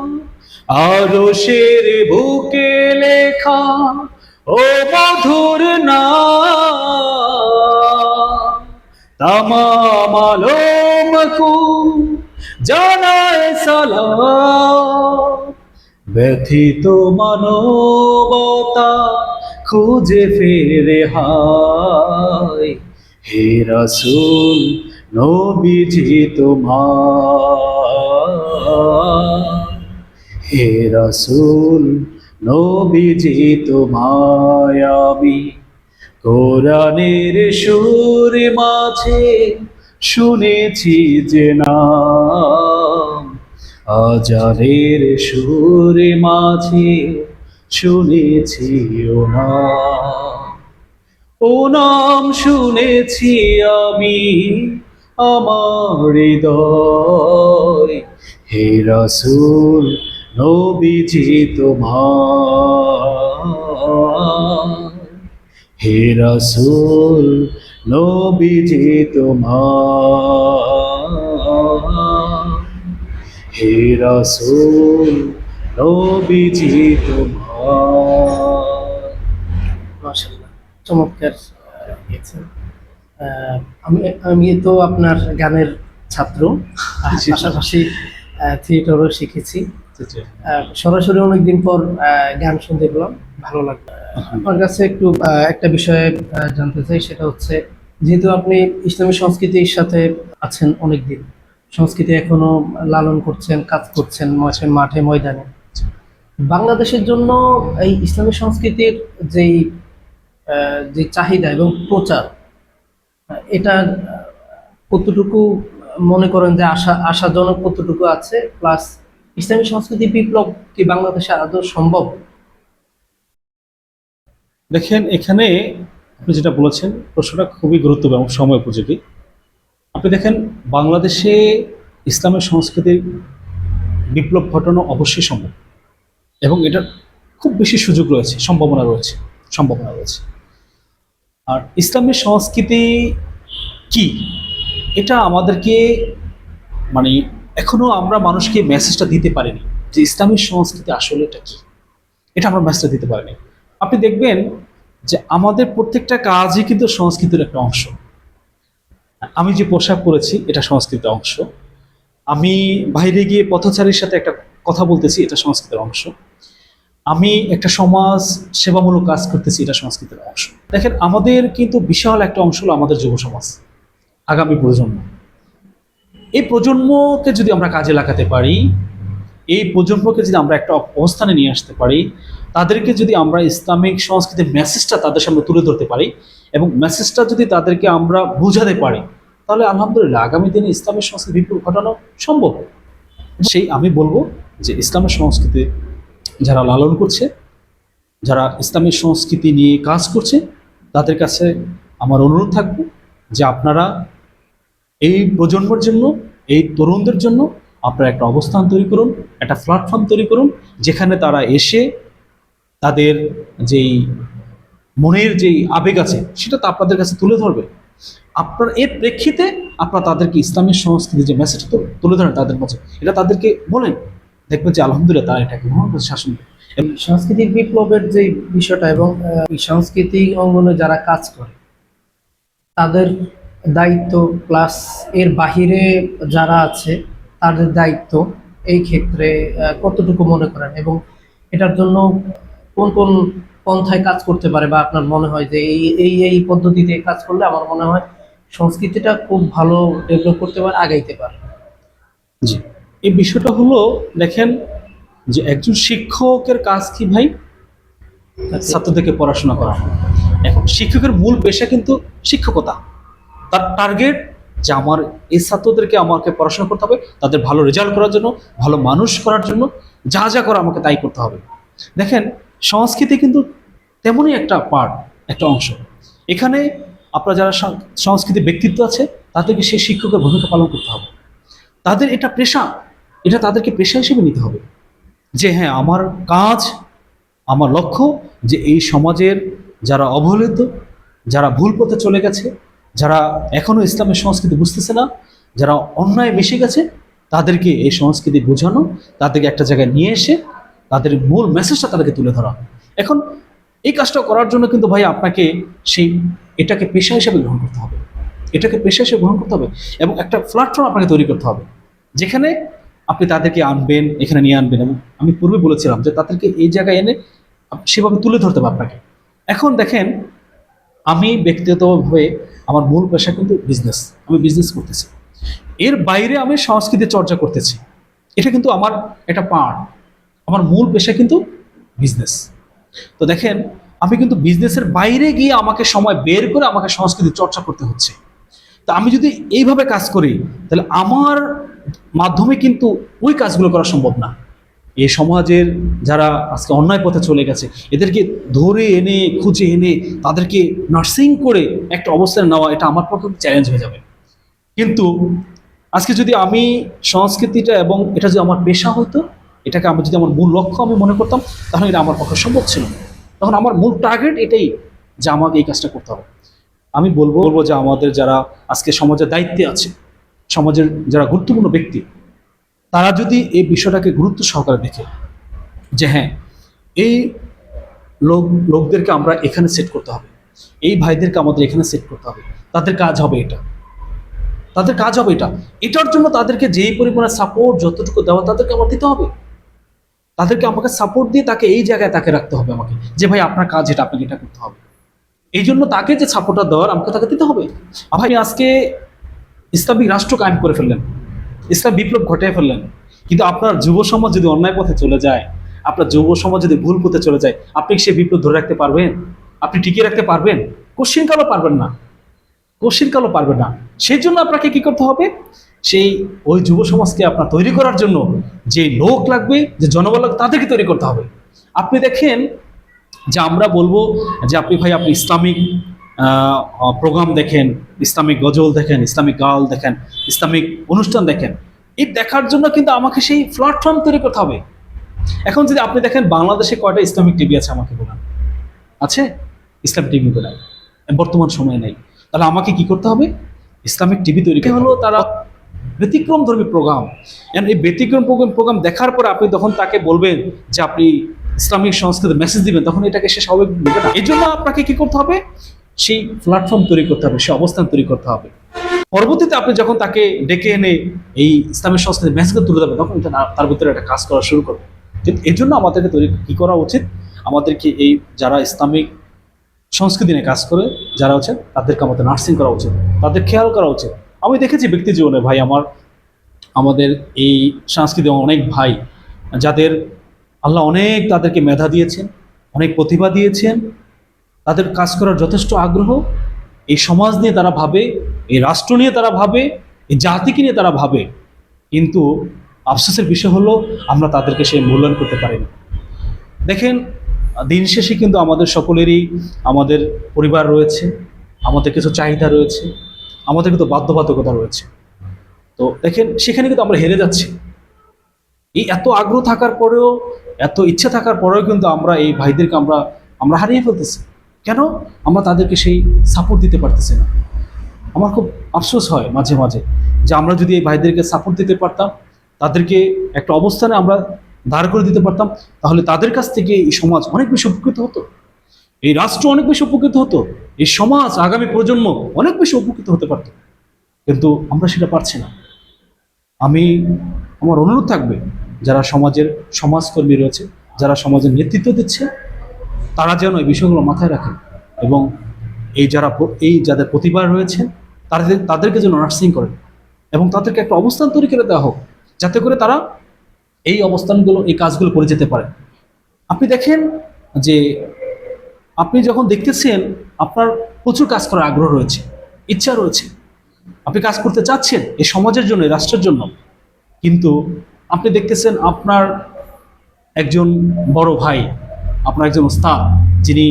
আরশের বুকে লেখা ও মধুর নাম, তামাম আলমকু জানায় সালাম, ব্যথিত মানবতা খুঁজে ফেরে হায়, হে রাসূল নবীজি তোমার, হে রাসূল নবীজি তোমায় আমি কোরআনের সুর মাঝে শুনেছি যে নাম, আজানের সুর মাঝে শুনেছি ও নাম, ও নাম শুনেছি আমি আমার হৃদয়, হে রাসূল নবীজি তোমার, হে রাসূল নবীজি তোমার, হে রাসূল নবীজি তোমার। মাশাআল্লাহ, চমৎকার গেয়েছেন। আমি আমি তো আপনার গানের ছাত্র, পাশাপাশি থিয়েটারও শিখেছি। সরাসরি অনেকদিন পর গান শুনতে পেলাম, ভালো লাগলো। আপনার কাছে একটু একটা বিষয়ে জানতে চাই, সেটা হচ্ছে যেহেতু আপনি ইসলামী সংস্কৃতির সাথে আছেন অনেকদিন, সংস্কৃতি এখনো লালন করছেন, কাজ করছেন মাঠে মাঠে ময়দানে, বাংলাদেশের জন্য এই ইসলামী সংস্কৃতির যেই যে চাহিদা এবং প্রচার, এটা কতটুকু মনে করেন যে আশাজনক, কতটুকু আছে, প্লাস ইসলামী সংস্কৃতি বিপ্লব কি বাংলাদেশে আদৌ সম্ভব? দেখেন, এখানে আপনি যেটা বলেছেন প্রশ্নটা খুবই গুরুত্বপূর্ণ এবং সময় উপযোগী। আপনি দেখেন, বাংলাদেশে ইসলামের সংস্কৃতির বিপ্লব ঘটানো অবশ্যই সম্ভব এবং এটার খুব বেশি সুযোগ রয়েছে, সম্ভাবনা রয়েছে। আর ইসলামের সংস্কৃতি কি, এটা আমাদেরকে মানে এখনো আমরা মানুষকে মেসেজটা দিতে পারিনি যে ইসলামের সংস্কৃতি আসলে এটা কি, এটা আমরা মেসেজটা দিতে পারিনি। আপনি দেখবেন যে আমাদের প্রত্যেকটা কাজই কিন্তু সংস্কৃতির একটা অংশ। আমি যে পোশাক পরেছি এটা সংস্কৃতির অংশ, আমি বাইরে গিয়ে পথচারীর সাথে একটা কথা বলতেছি এটা সংস্কৃতির অংশ, আমি একটা সমাজ সেবামূলক কাজ করতেছি এটা সংস্কৃতির অংশ। দেখেন, আমাদের কিন্তু বিশাল একটা অংশ হলো আমাদের যুব সমাজ, আগামী প্রজন্ম। এই প্রজন্মকে যদি আমরা কাজে লাগাতে পারি, এই প্রজন্মকে যদি আমরা একটা অবস্থানে নিয়ে আসতে পারি, তাদেরকে যদি আমরা ইসলামিক সংস্কৃতির মেসেজটা তাদের সামনে তুলে ধরতে পারি এবং মেসেজটা যদি তাদেরকে আমরা বোঝাতে পারি, তাহলে আলহামদুলিল্লাহ আগামী দিনে ইসলামের সংস্কৃতি বিপ্লব ঘটানো সম্ভব। সেই আমি বলবো যে ইসলামের সংস্কৃতি যারা লালন করছে, যারা ইসলামের সংস্কৃতি নিয়ে কাজ করছে, তাদের কাছে আমার অনুরোধ থাকবে যে আপনারা এই প্রজন্মের জন্য, এই তরুণদের জন্য আপনারা একটা অবস্থান তৈরি করুন, একটা প্ল্যাটফর্ম তৈরি করুন, যেখানে তারা এসে তাদের যেই মনের যেই আবেগ আছে সেটা তো আপনাদের কাছে তুলে ধরবে। আপনার এর প্রেক্ষিতে আপনারা তাদেরকে ইসলামের সংস্কৃতি যে মেসেজটা তুলে ধরেন তাদের মাঝে, এটা তাদেরকে বলেন, দেখবেন যে আলহামদুলিল্লাহ তারা এটাকে গ্রহণ করছে, শাসন করে। এই সাংস্কৃতিক বিপ্লবের যে বিষয়টা এবং এই সাংস্কৃতিক অঙ্গনে যারা কাজ করে তাদের দায়িত্ব প্লাস এর বাহিরে যারা আছে তাদের দায়িত্ব এই ক্ষেত্রে কতটুকু মনে করেন, এবং এটার জন্য কোন কোন পন্থায় কাজ করতে পারে, বা আপনার মনে হয় যে এই এই এই পদ্ধতিতে কাজ করলে আমার মনে হয় সংস্কৃতিটা খুব ভালো ডেভেলপ করতে পারে, আগাইতে পারে? জি, এই বিষয়টা হলো, দেখেন যে একজন শিক্ষকের কাজ কি ভাই? ছাত্রদেরকে পড়াশোনা করা। এখন শিক্ষকের মূল পেশা কিন্তু শিক্ষকতা। তার টার্গেট যে আমার এই ছাত্রদেরকে আমাকে পড়াশোনা করতে হবে, তাদের ভালো রেজাল্ট করার জন্য, ভালো মানুষ করার জন্য যা যা করা আমাকে তাই করতে হবে। দেখেন সংস্কৃতি কিন্তু তেমনই একটা পার্ট, একটা অংশ। এখানে আপনার যারা সংস্কৃতির ব্যক্তিত্ব আছে তাদেরকে সেই শিক্ষকের ভূমিকা পালন করতে হবে। তাদের এটা পেশা, এটা তাদেরকে পেশা হিসেবে নিতে হবে যে হ্যাঁ আমার কাজ, আমার লক্ষ্য যে এই সমাজের যারা অবহেলিত, যারা ভুল পথে চলে গেছে, যারা এখনো ইসলামের সংস্কৃতি বুঝতেছে না, যারা অন্যায় মিশে গেছে, তাদেরকে এই সংস্কৃতি বোঝানো, তাদেরকে একটা জায়গায় নিয়ে এসে তাদের মূল মেসেজটা তাদেরকে তুলে ধরা। এখন এই কাজটা করার জন্য কিন্তু ভাই আপনাকে সেই এটাকে পেশা হিসেবে গ্রহণ করতে হবে, এটাকে পেশা হিসেবে গ্রহণ করতে হবে, এবং একটা প্ল্যাটফর্ম আপনাকে তৈরি করতে হবে যেখানে আপনি তাদেরকে আনবেন, এখানে নিয়ে আনবেন। এবং আমি পূর্বে বলেছিলাম যে তাদেরকে এই জায়গায় এনে সেভাবে তুলে ধরতে হবে আপনাকে। এখন দেখেন আমি ব্যক্তিগতভাবে আমার মূল পেশা কিন্তু বিজনেস, আমি বিজনেস করতেছি, এর বাইরে আমি সংস্কৃতি চর্চা করতেছি, এটা কিন্তু আমার একটা পার্ট। আমার মূল পেশা কিন্তু বিজনেস। তো দেখেন আমি কিন্তু বিজনেসের বাইরে গিয়ে আমাকে সময় বের করে আমাকে সংস্কৃতি চর্চা করতে হচ্ছে। তো আমি যদি এইভাবে কাজ করি তাহলে আমার মাধ্যমে কিন্তু ওই কাজগুলো করা সম্ভব না। এই সমাজের যারা আজকে অন্যায় পথে চলে গেছে এদেরকে ধরে এনে খুঁজে এনে তাদেরকে নার্সিং করে একটা অবস্থানে নেওয়া, এটা আমার পক্ষে চ্যালেঞ্জ হয়ে যাবে। কিন্তু আজকে যদি আমি সংস্কৃতিটা এবং এটা যদি আমার পেশা হতো, এটাকে আমি যদি আমার মূল লক্ষ্য আমি মনে করতাম, তাহলে এটা আমার পক্ষে সম্ভব ছিল না। তখন আমার মূল টার্গেট এটাই যে আমাকে এই কাজটা করতে হবে। আমি বলবো যে আমাদের যারা আজকে সমাজের দায়িত্বে আছে, সমাজের যারা গুরুত্বপূর্ণ ব্যক্তি, তারা যদি এই বিষয়টাকে গুরুত্ব সহকারে দেখে যে হ্যাঁ এই লোকদেরকে আমরা এখানে সেট করতে হবে, এই ভাইদেরকে আমাদের এখানে সেট করতে হবে, তাদের কাজ হবে এটা, তাদের কাজ হবে এটা, এটার জন্য তাদেরকে যেই পরিমাণে সাপোর্ট যতটুকু দেওয়া তাদেরকে আমার দিতে হবে। তাদেরকে আমাকে সাপোর্ট দিয়ে তাকে এই জায়গায় তাকে রাখতে হবে আমাকে, যে ভাই আপনার কাজ এটা, আপনাকে এটা করতে হবে। এই জন্য তাকে যে সাপোর্টটা দেওয়ার আমাকে তাকে দিতে হবে। ভাই আজকে ইসলামিক রাষ্ট্র কায়েম করে ফেললেন, ইসলাম বিপ্লব ঘটিয়ে ফেললেন, কিন্তু আপনার যুব সমাজ যদি অন্যায় পথে চলে যায়, আপনার যুব সমাজ যদি ভুল পথে চলে যায়, আপনি সে বিপ্লব ধরে রাখতে পারবেন? আপনি টিকিয়ে রাখতে পারবেন? কোশ্চিনকালও পারবেন না, কোশ্চিনকালও পারবেন না। সেই জন্য আপনাকে কি করতে হবে? সেই ওই যুব সমাজকে আপনার তৈরি করার জন্য যে লোক লাগবে, যে জনবল লাগবে, তাদেরকে তৈরি করতে হবে। আপনি দেখেন যে আমরা বলবো যে আপনি ভাই আপনি ইসলামিক প্রোগ্রাম দেখেন, ইসলামিক গজল দেখেন, ইসলামিক গাল দেখেন, ইসলামিক অনুষ্ঠান দেখেন, এই দেখার জন্য কিন্তু আমাকে সেই প্ল্যাটফর্ম তৈরি করতে হবে। এখন যদি আপনি দেখেন বাংলাদেশে কয়টা ইসলামিক টিভি আছে আমাকে বলেন? আছে? ইসলামিক টিভি নাই, বর্তমান সময়ে নেই। তাহলে আমাকে কি করতে হবে? ইসলামিক টিভি তৈরি করতে হলো তারা ব্যতিক্রম ধর্মী প্রোগ্রাম। এই ব্যতিক্রম প্রোগ্রাম দেখার পর আপনি তখন তাকে বলবেন যে আপনি ইসলামিক সংস্কৃতির মেসেজ দিবেন, তখন এটাকে সে স্বাভাবিক নেবে না। এই জন্য আপনাকে কি করতে হবে? সেই প্ল্যাটফর্ম তৈরি করতে হবে, সেই অবস্থান তৈরি করতে হবে। পরবর্তীতে আপনি যখন তাকে ডেকে এনে এই ইসলামিক সংস্কৃতির মেসেজ তুলে দেবেন, তখন এটা তার ভিতরে একটা কাজ করা শুরু করবে। কিন্তু এই জন্য আমাদেরকে কি করা উচিত? আমাদেরকে এই যারা ইসলামিক সংস্কৃতি নিয়ে কাজ করে যারা আছেন তাদেরকে আমাদের নার্সিং করা উচিত, তাদের খেয়াল করা উচিত। আমি দেখেছি ব্যক্তি জীবনে ভাই আমাদের এই সংস্কৃতি অনেক ভাই যাদের আল্লাহ অনেক তাদেরকে মেধা দিয়েছেন, অনেক প্রতিভা দিয়েছেন, তাদের কাজ করার যথেষ্ট আগ্রহ, এই সমাজ নিয়ে তারা ভাবে, এই রাষ্ট্র নিয়ে তারা ভাবে, এই জাতিকে নিয়ে তারা ভাবে, কিন্তু আফসোসের বিষয় হলো আমরা তাদেরকে সেই মূল্যায়ন করতে পারি না। দেখেন দিন শেষে কিন্তু আমাদের সকলেরই আমাদের পরিবার রয়েছে, আমাদের কিছু চাহিদা রয়েছে, আমাদের কিন্তু বাধ্যবাধকতা রয়েছে। তো দেখেন সেখানে কিন্তু আমরা হেরে যাচ্ছি। এই এত আগ্রহ থাকার পরেও, এত ইচ্ছা থাকার পরেও কিন্তু আমরা এই ভাইদেরকে আমরা আমরা হারিয়ে ফেলতেছি। কেন? আমরা তাদেরকে সেই সাপোর্ট দিতে পারতেছি না। আমার খুব আফসোস হয় মাঝে মাঝে যে আমরা যদি এই ভাইদেরকে সাপোর্ট দিতে পারতাম, তাদেরকে একটা অবস্থানে আমরা দাঁড় করে দিতে পারতাম, তাহলে তাদের কাছ থেকে এই সমাজ অনেক বেশি উপকৃত হতো, এই রাষ্ট্র অনেক বেশি উপকৃত হতো, এই সমাজ, আগামী প্রজন্ম অনেক বেশি উপকৃত হতে পারত। কিন্তু আমরা সেটা পারছি না। আমার অনুরোধ থাকবে, যারা সমাজের সমাজকর্মী রয়েছে, যারা সমাজের নেতৃত্ব দিচ্ছে, তারা যেন এই বিষয়গুলো মাথায় রাখেন এবং এই যাদের প্রতিভা রয়েছে তাদেরকে যেন নার্সিং করেন এবং তাদেরকে একটা অবস্থান তৈরি করে দেওয়া হোক, যাতে করে তারা এই অবস্থানগুলো, এই কাজগুলো করে যেতে পারে। আপনি দেখেন যে আপনি যখন দেখতেছেন আপনার প্রচুর কাজ করার আগ্রহ রয়েছে, ইচ্ছা রয়েছে, আপনি কাজ করতে চাচ্ছেন এই সমাজের জন্য, এই রাষ্ট্রের জন্য, কিন্তু আপনি দেখতেছেন আপনার একজন বড় ভাই, আপনার একজন ওস্তাদ, যিনি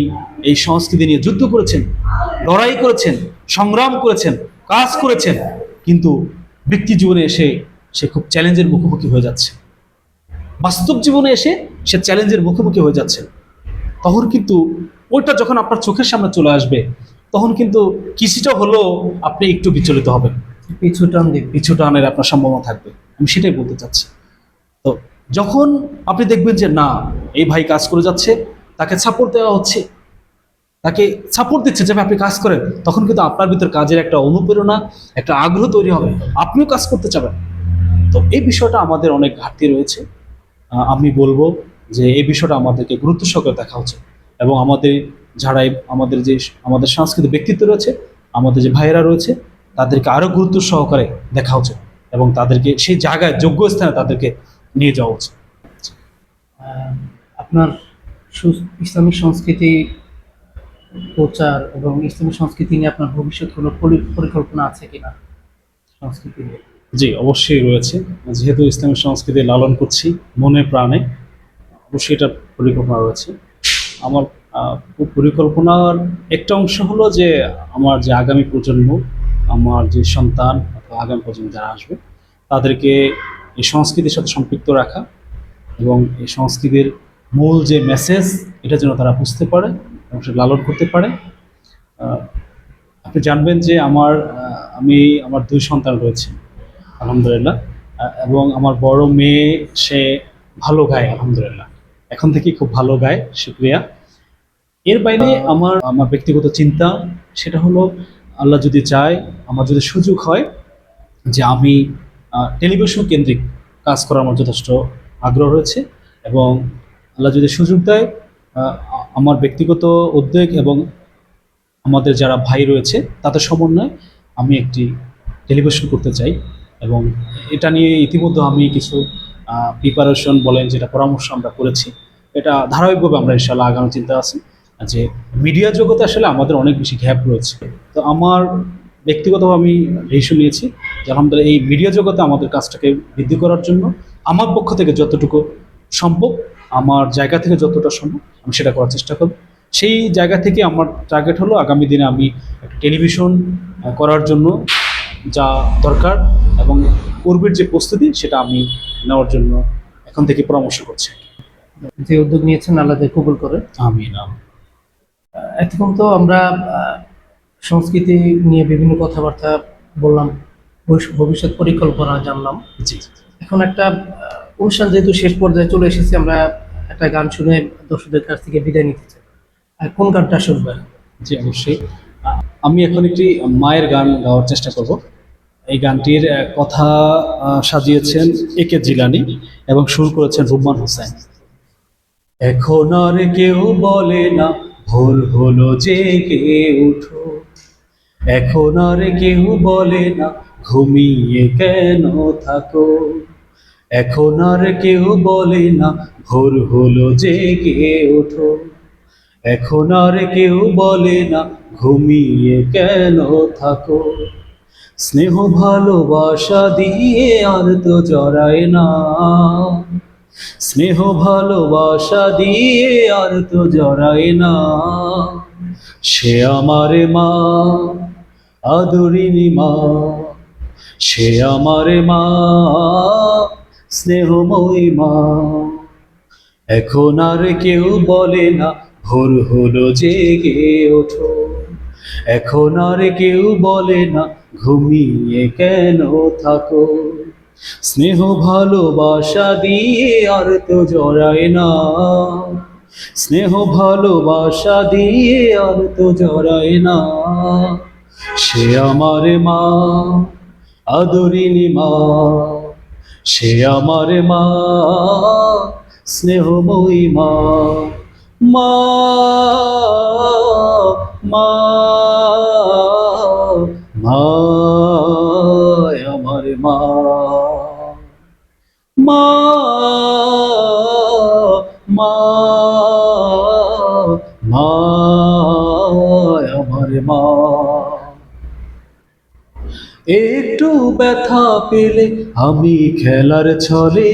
এই সংস্কৃতি নিয়ে যুদ্ধ করেছেন, লড়াই করেছেন, সংগ্রাম করেছেন, কাজ করেছেন, কিন্তু ব্যক্তি জীবনে এসে সে খুব চ্যালেঞ্জের মুখোমুখি হয়ে যাচ্ছে, বাস্তব জীবনে এসে সে চ্যালেঞ্জের মুখোমুখি হয়ে যাচ্ছে। তখন কিন্তু ওইটা যখন আপনার চোখের সামনে চলে আসবে, তখন কিন্তু কিছুটা হলেও আপনি একটু বিচলিত হবেন, পিছু টানের আপনার সম্ভাবনা থাকবে। আমি সেটাই বলতে চাচ্ছি। তো যখন আপনি দেখবেন যে না, এই ভাই কাজ করে যাচ্ছে, তাকে সাপোর্ট দেওয়া হচ্ছে, তাকে সাপোর্ট দিচ্ছে যে আপনি কাজ করেন, তখন কিন্তু আপনার ভিতর কাজের একটা অনুপ্রেরণা, একটা আগ্রহ তৈরি হবে, আপনিও কাজ করতে চাবেন। তো এই বিষয়টা আমাদের অনেক ঘাটতি রয়েছে। আমি বলবো যে এই বিষয়টা আমাদেরকে গুরুত্ব সহকারে দেখা উচিত এবং আমাদের সাংস্কৃতিক ব্যক্তিত্ব রয়েছে, আমাদের যে ভাইয়েরা রয়েছে, তাদেরকে আরো গুরুত্ব সহকারে দেখা উচিত এবং তাদেরকে সেই জায়গায়, যোগ্য স্থানে তাদেরকে নিয়ে যাওয়া উচিত। আপনার ইসলামিক সংস্কৃতি প্রচার এবং ইসলামিক সংস্কৃতি নিয়ে আপনার ভবিষ্যৎ কোনো পরিকল্পনা আছে কিনা? সংস্কৃতি নিয়ে জি, অবশ্যই রয়েছে। যেহেতু ইসলামিক সংস্কৃতি লালন করছি মনে প্রাণে, অবশ্যই এটা পরিকল্পনা রয়েছে। আমার পরিকল্পনার একটা অংশ হলো যে আমার যে আগামী প্রজন্ম, আমার যে সন্তান অথবা আগামী প্রজন্ম যারা আসবে, তাদেরকে এই সংস্কৃতির সাথে সম্পৃক্ত রাখা এবং এই সংস্কৃতির মূল যে মেসেজ, এটা যেন তারা বুঝতে পারে এবং সেটা লালন করতে পারে। আপনি জানবেন যে আমার 2 সন্তান রয়েছে আলহামদুলিল্লাহ, এবং আমার বড় মেয়ে, সে ভালো গায় আলহামদুলিল্লাহ, এখন থেকেই খুব ভালো গায়, শুকরিয়া। এর বাইরে আমার আমার ব্যক্তিগত চিন্তা, সেটা হলো আল্লাহ যদি চায়, আমার যদি সুযোগ হয় যে আমি টেলিভিশন কেন্দ্রিক কাজ করার আমার যথেষ্ট আগ্রহ রয়েছে এবং আল্লাহ যদি সুযোগ দেয়, আমার ব্যক্তিগত উদ্যোগ এবং আমাদের যারা ভাই রয়েছে তাদের সমন্বয়ে আমি একটি টেলিভিশন করতে চাই এবং এটা নিয়ে ইতিমধ্যে আমি কিছু প্রিপারেশন বলেন, যেটা পরামর্শ আমরা করেছি, এটা ধারাবাহিকভাবে আমরা ইনশাআল্লাহ আগামী চিন্তা আছে যে মিডিয়া জগতে আসলে আমাদের অনেক বেশি গ্যাপ রয়েছে। তো আমার ব্যক্তিগতভাবে আমি ডিসিশন নিয়েছি যে আলহামদুলিল্লাহ এই মিডিয়া জগতে আমাদের কাজটাকে বৃদ্ধি করার জন্য আমার পক্ষ থেকে যতটুকু সম্ভব, আমার জায়গা থেকে যতটা সম্ভব আমি সেটা করার চেষ্টা করব। সেই জায়গা থেকে আমার টার্গেট হলো আগামী দিনে আমি একটা টেলিভিশন করার জন্য যা দরকার এবং পূর্বের যে প্রস্তুতি, সেটা আমি নেওয়ার জন্য এখন থেকে পরামর্শ করছি। যে উদ্যোগ নিয়েছেন আল্লাহ কবুল করে। আমিন। এতক্ষণ তো আমরা সংস্কৃতি নিয়ে বিভিন্ন কথাবার্তা বললাম, ভবিষ্যৎ পরিকল্পনা জানলাম। জি, এখন একটা অনুষ্ঠান যেহেতু শেষ পর্যায়ে চলে এসেছে, আমরা একটা গান শুনে দর্শকদের কাছ থেকে বিদায় নিতে চাই। আর কোন গানটা শুনবেন? জি, অবশ্যই। আমি এখন একটি মায়ের গান গাওয়ার চেষ্টা করব। এই গানটির কথা সাজিয়েছেন একে জিলানী এবং সুর করেছেন রুম্মান হোসেন। এখন আর কেউ বলে না ভোর হলো জেগে উঠো, এখন আর কেউ বলে না ঘুমিয়ে কেন থাকো, এখন আর কেউ বলে না ভোর হলো জেগে ওঠো, এখন আর কেউ বলে না ঘুমিয়ে কেন থাকো, স্নেহ ভালোবাসা দিয়ে আর তো জড়ায় না, স্নেহ ভালোবাসা দিয়ে আর তো জড়ায় না, সে আমার মা, আদরিনী মা, সে আমার মা, স্নেহময়ী মা। এখন আর কেউ বলে না ভোর হলো জেগে ওঠো, এখন আর কেউ বলে না ঘুমিয়ে কেন থাকো। স্নেহ ভালোবাসা দিয়ে আর তো জড়ায় না, স্নেহ ভালোবাসা দিয়ে আর তো জড়ায় না। সে আমার মা, আদরিনী মা, সে আমার মা, স্নেহময়ী মা। মা, মা, মা, আমার মা। মা, মা, মা, আমার মা। একটু ব্যথা পেলে আমি খেলার ছলে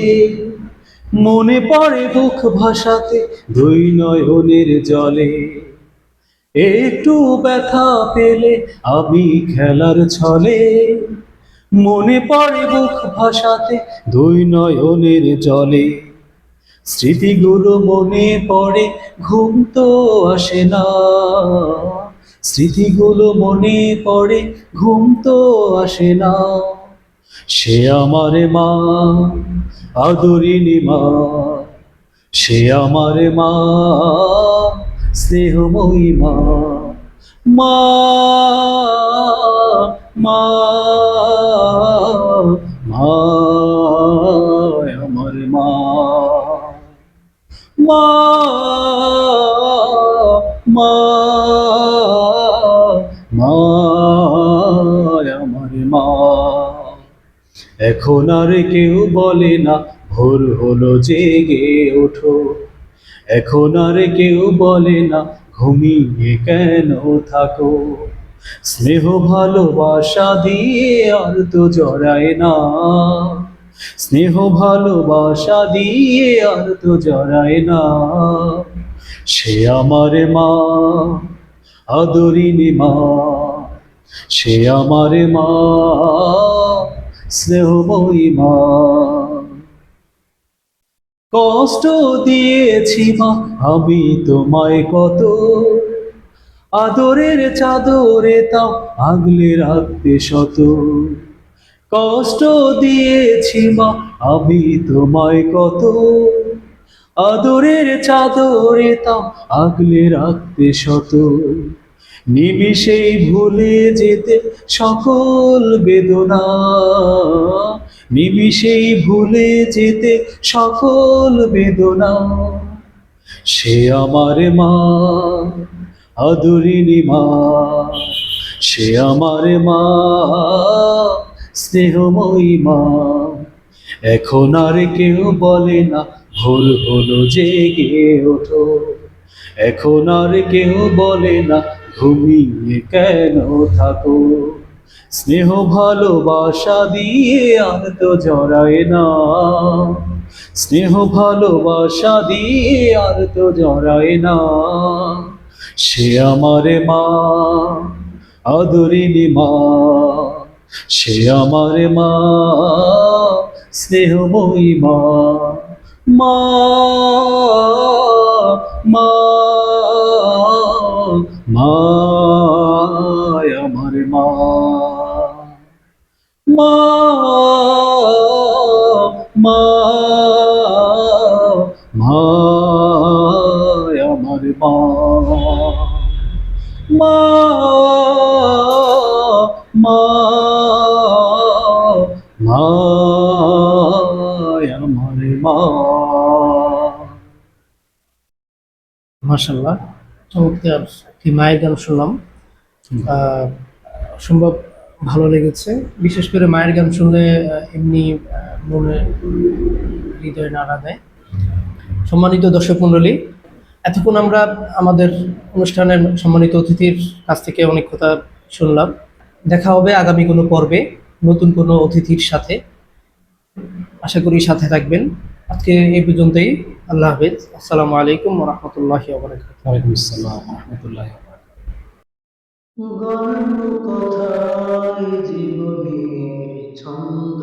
মনে পড়ে দুঃখ ভাষাতে দুই নয়নের জলে। একটু ব্যথা পেলে আমি খেলার ছলে মনে পড়ে বুক ভাষাতে দুই নয়নের জলে। স্মৃতিগুলো মনে পড়ে ঘুম তো আসে না, স্মৃতিগুলো মনে পড়ে ঘুম তো আসে না। সে আমার মা, আদরিনী মা, সে আমার মা, স্নেহময়ী মা। মা, মা, মা, আমার মা। মা, মা, মা, আমার মা। এখন আর কেউ বলে না ভোর হলো জেগে ওঠো, এখন আর কেউ বলে না ঘুমিয়ে কেন থাকো। স্নেহ ভালোবাসা দিয়ে আর তো জড়ায় না, স্নেহ ভালোবাসা দিয়ে আর তো জড়ায় না। সে আমার মা, আদরিনী মা, সে আমার মা, স্নেহময়ী মা। কষ্ট দিয়েছি মা আমি তোমায় কত, আদরের চাদরে তাও আগলে রাখতে শত। কষ্ট দিয়েছি মা আমি তোমায় কত, আদরের চাদরে তাও আগলে রাখতে শত। নিমিষেই ভুলে যেতে সকল বেদনা, নিমিষেই ভুলে যেতে সকল বেদনা। সে আমার মা, আদরিনী মা, সে আমার মা, স্নেহময়ী মা। এখন আর কেউ বলে না ভোর হলো জেগে ওঠো, এখন আর কেউ বলে না ঘুমিয়ে কেন থাকো। স্নেহ ভালোবাসা দিয়ে আর তো জড়ায় না, স্নেহ ভালোবাসা দিয়ে আর তো জড়ায় না। সে আমার মা, আদরিনী মা, সে আমার মা, স্নেহময়ী মা। মা, মা, মা, আমার মা। মা, মা, মা, আমার মা। মা, মা, মা, আমার মা। মাশাআল্লাহ, চমৎকার একটি মায়ের গান শুনলাম। সম্ভব ভালো লেগেছে। বিশেষ করে মায়ের গান শুনলে এমনি মনে হৃদয় নাড়া দেয়। সম্মানিত দর্শক মণ্ডলী, এতক্ষণ আমরা আমাদের অনুষ্ঠানের সম্মানিত অতিথির কাছ থেকে অনেক কথা শুনলাম। দেখা হবে আগামী কোনো পর্বে নতুন কোনো অতিথির সাথে। আশা করি সাথে থাকবেন। আজকে এই পর্যন্তই। আল্লাহ হাফেজ। আসসালামু আলাইকুম ওয়া রাহমাতুল্লাহি ওয়া বারাকাতুহু। ওয়ালাইকুম আসসালাম ওয়া রাহমাতুল্লাহি ওয়া বারাকাতুহু। গল্প কথায় জীবনের ছন্দ